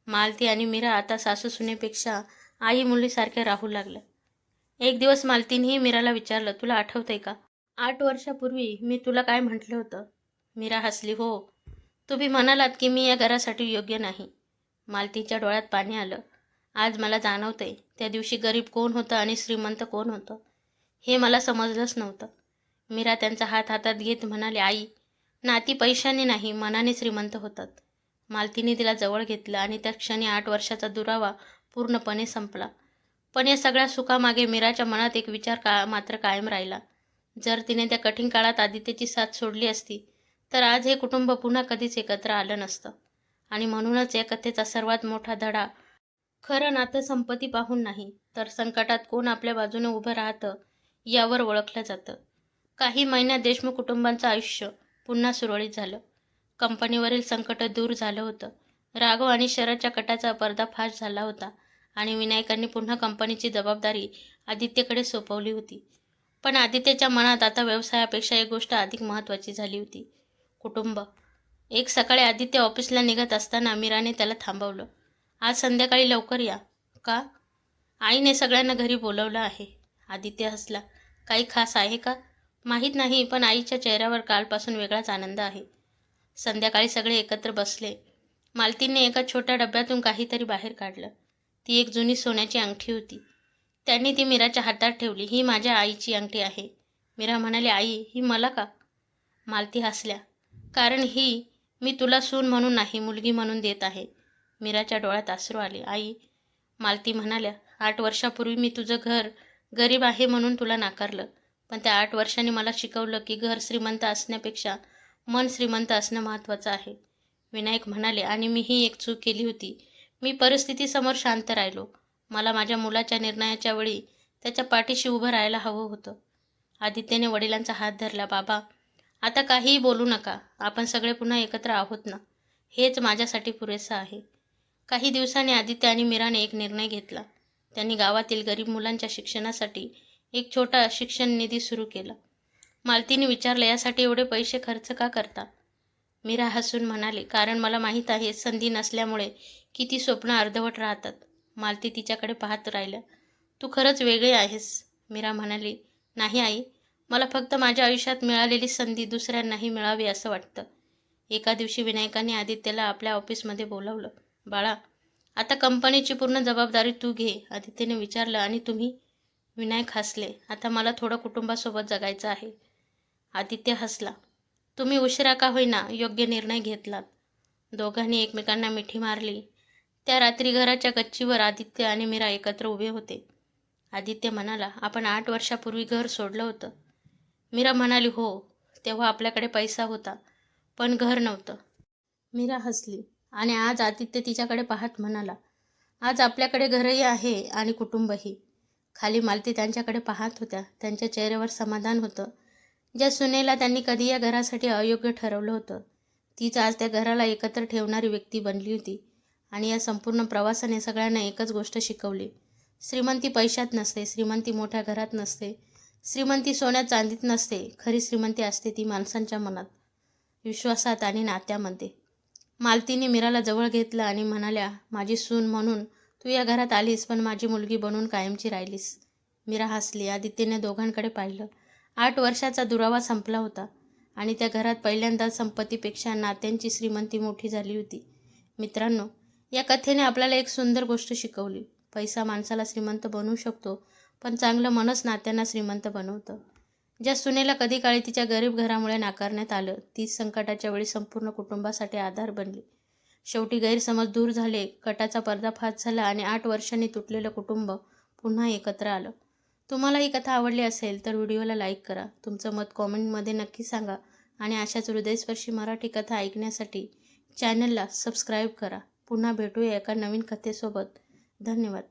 मालती आणि मीरा आता सासू सुनेपेक्षा आई मुलीसारख्या राहू लागल्या. एक दिवस मालतीनेही मीराला विचारलं, तुला आठवतंय का? 8 वर्षापूर्वी मी तुला काय म्हटलं होतं? मीरा हसली. हो, तुम्ही म्हणालात की मी या घरासाठी योग्य नाही. मालतीच्या डोळ्यात पाणी आलं. आज मला जाणवतंय, त्या दिवशी गरीब कोण होतं आणि श्रीमंत कोण होतं हे मला समजलंच नव्हतं. मीरा त्यांचा हात हातात घेत म्हणाले, आई, नाती पैशाने नाही, मनाने श्रीमंत होतात. मालतीने तिला जवळ घेतलं आणि त्या क्षणी 8 वर्षाचा दुरावा पूर्णपणे संपला. पण या सगळ्या सुखामागे मीराच्या मनात एक विचार मात्र कायम राहिला. जर तिने त्या कठीण काळात आदित्यची साथ सोडली असती तर आज हे कुटुंब पुन्हा कधीच एकत्र आलं नसतं. आणि म्हणूनच या कथेचा सर्वात मोठा धडा, खरं नातं संपत्ती पाहून नाही, तर संकटात कोण आपल्या बाजूने उभं राहतं यावर ओळखलं जातं. काही महिन्यात देशमुख कुटुंबांचं आयुष्य पुन्हा सुरळीत झालं. कंपनीवरील संकट दूर झालं होतं. राघव आणि शरदच्या कटाचा पर्दाफाश झाला होता आणि विनायकांनी पुन्हा कंपनीची जबाबदारी आदित्यकडे सोपवली होती. पण आदित्यच्या मनात आता व्यवसायापेक्षा एक गोष्ट अधिक महत्त्वाची झाली होती, कुटुंब. एक सकाळी आदित्य ऑफिसला निघत असताना मीराने त्याला थांबवलं. आज संध्याकाळी लवकर या. का? आईने सगळ्यांना घरी बोलवलं आहे. आदित्य हसला. काही खास आहे का? माहीत नाही, पण आईच्या चेहऱ्यावर कालपासून वेगळाच आनंद आहे. संध्याकाळी सगळे एकत्र बसले. मालतीने एका छोट्या डब्यातून काहीतरी बाहेर काढलं. ती एक जुनी सोन्याची अंगठी होती. त्यांनी ती मीराच्या हातात ठेवली. ही माझ्या आईची अंगठी आहे. मीरा म्हणाली, आई, ही मला का? मालती हसल्या. कारण ही मी तुला सून म्हणून नाही, मुलगी म्हणून देत आहे. मीराच्या डोळ्यात अश्रू आले. आई, मालती म्हणाल्या, 8 वर्षापूर्वी मी तुझं घर गरीब आहे म्हणून तुला नाकारलं. पण त्या 8 वर्षांनी मला शिकवलं की घर श्रीमंत असण्यापेक्षा मन श्रीमंत असणं महत्त्वाचं आहे. विनायक म्हणाले, आणि मीही एक चूक केली होती. मी परिस्थितीसमोर शांत राहिलो. मला माझ्या मुलाच्या निर्णयाच्या वेळी त्याच्या पाठीशी उभं राहायला हवं होतं. आदित्यने वडिलांचा हात धरला. बाबा, आता काहीही बोलू नका. आपण सगळे पुन्हा एकत्र आहोत ना, हेच माझ्यासाठी पुरेसं आहे. काही दिवसांनी आदित्य आणि मीराने एक निर्णय घेतला. त्यांनी गावातील गरीब मुलांच्या शिक्षणासाठी एक छोटा शिक्षण निधी सुरू केला. मालतीने विचारलं, यासाठी एवढे पैसे खर्च का करता? मीरा हसून म्हणाले, कारण मला माहीत आहे, संधी नसल्यामुळे किती स्वप्न अर्धवट राहतात. मालती तिच्याकडे पाहत राहिल्या. तू खरंच वेगळी आहेस. मीरा म्हणाली, नाही आई, मला फक्त माझ्या आयुष्यात मिळालेली संधी दुसऱ्यांनाही मिळावी असं वाटतं. एका दिवशी विनायकाने आदित्यला आपल्या ऑफिसमध्ये बोलावलं. बाळा, आता कंपनीची पूर्ण जबाबदारी तू घे. आदित्यने विचारलं, आणि तुम्ही? विनायक हसले. आता मला थोडं कुटुंबासोबत जगायचं आहे. आदित्य हसला. तुम्ही उशिरा का होईना योग्य निर्णय घेतलात. दोघांनी एकमेकांना मिठी मारली. त्या रात्री घराच्या गच्चीवर आदित्य आणि मीरा एकत्र उभे होते. आदित्य म्हणाला, आपण 8 वर्षापूर्वी घर सोडलं होतं. मीरा म्हणाली, हो, तेव्हा आपल्याकडे पैसा होता, पण घर नव्हतं. मीरा हसली. आणि आज? आदित्य तिच्याकडे पाहत म्हणाला, आज आपल्याकडे घरही आहे आणि कुटुंबही. खाली मालती त्यांच्याकडे पाहत होत्या. त्यांच्या चेहऱ्यावर समाधान होतं. ज्या सुनेला त्यांनी कधी या घरासाठी अयोग्य ठरवलं होतं, तीच आज त्या घराला एकत्र ठेवणारी व्यक्ती बनली होती. आणि या संपूर्ण प्रवासाने सगळ्यांना एकच गोष्ट शिकवली. श्रीमंती पैशात नसते, श्रीमंती मोठ्या घरात नसते, श्रीमंती सोन्यात चांदीत नसते. खरी श्रीमंती असते ती माणसांच्या मनात, विश्वासात आणि नात्यामध्ये. मालतीने मीराला जवळ घेतलं आणि म्हणाल्या, माझी सून म्हणून तू या घरात आलीस, पण माझी मुलगी बनून कायमची राहिलीस. मीरा हसली. आदित्यने दोघांकडे पाहिलं. 8 वर्षाचा दुरावा संपला होता आणि त्या घरात पहिल्यांदा संपत्तीपेक्षा नात्यांची श्रीमंती मोठी झाली होती. मित्रांनो, या कथेने आपल्याला एक सुंदर गोष्ट शिकवली. पैसा माणसाला श्रीमंत बनवू शकतो, पण चांगलं मनच नात्यांना श्रीमंत बनवतं. ज्या सुनेला कधी काळी तिच्या गरीब घरामुळे नाकारण्यात आलं, तीच संकटाच्या वेळी संपूर्ण कुटुंबासाठी आधार बनली. शेवटी गैरसमज दूर झाले, कटाचा पर्दाफाश झाला आणि 8 वर्षांनी तुटलेलं कुटुंब पुन्हा एकत्र आलं. तुम्हाला ही कथा आवडली असेल तर व्हिडिओला लाईक करा. तुमचं मत कॉमेंटमध्ये नक्की सांगा आणि अशाच हृदयस्पर्शी मराठी कथा ऐकण्यासाठी चॅनलला सबस्क्राईब करा. पुन्हा भेटूया एका नवीन कथेसोबत. धन्यवाद.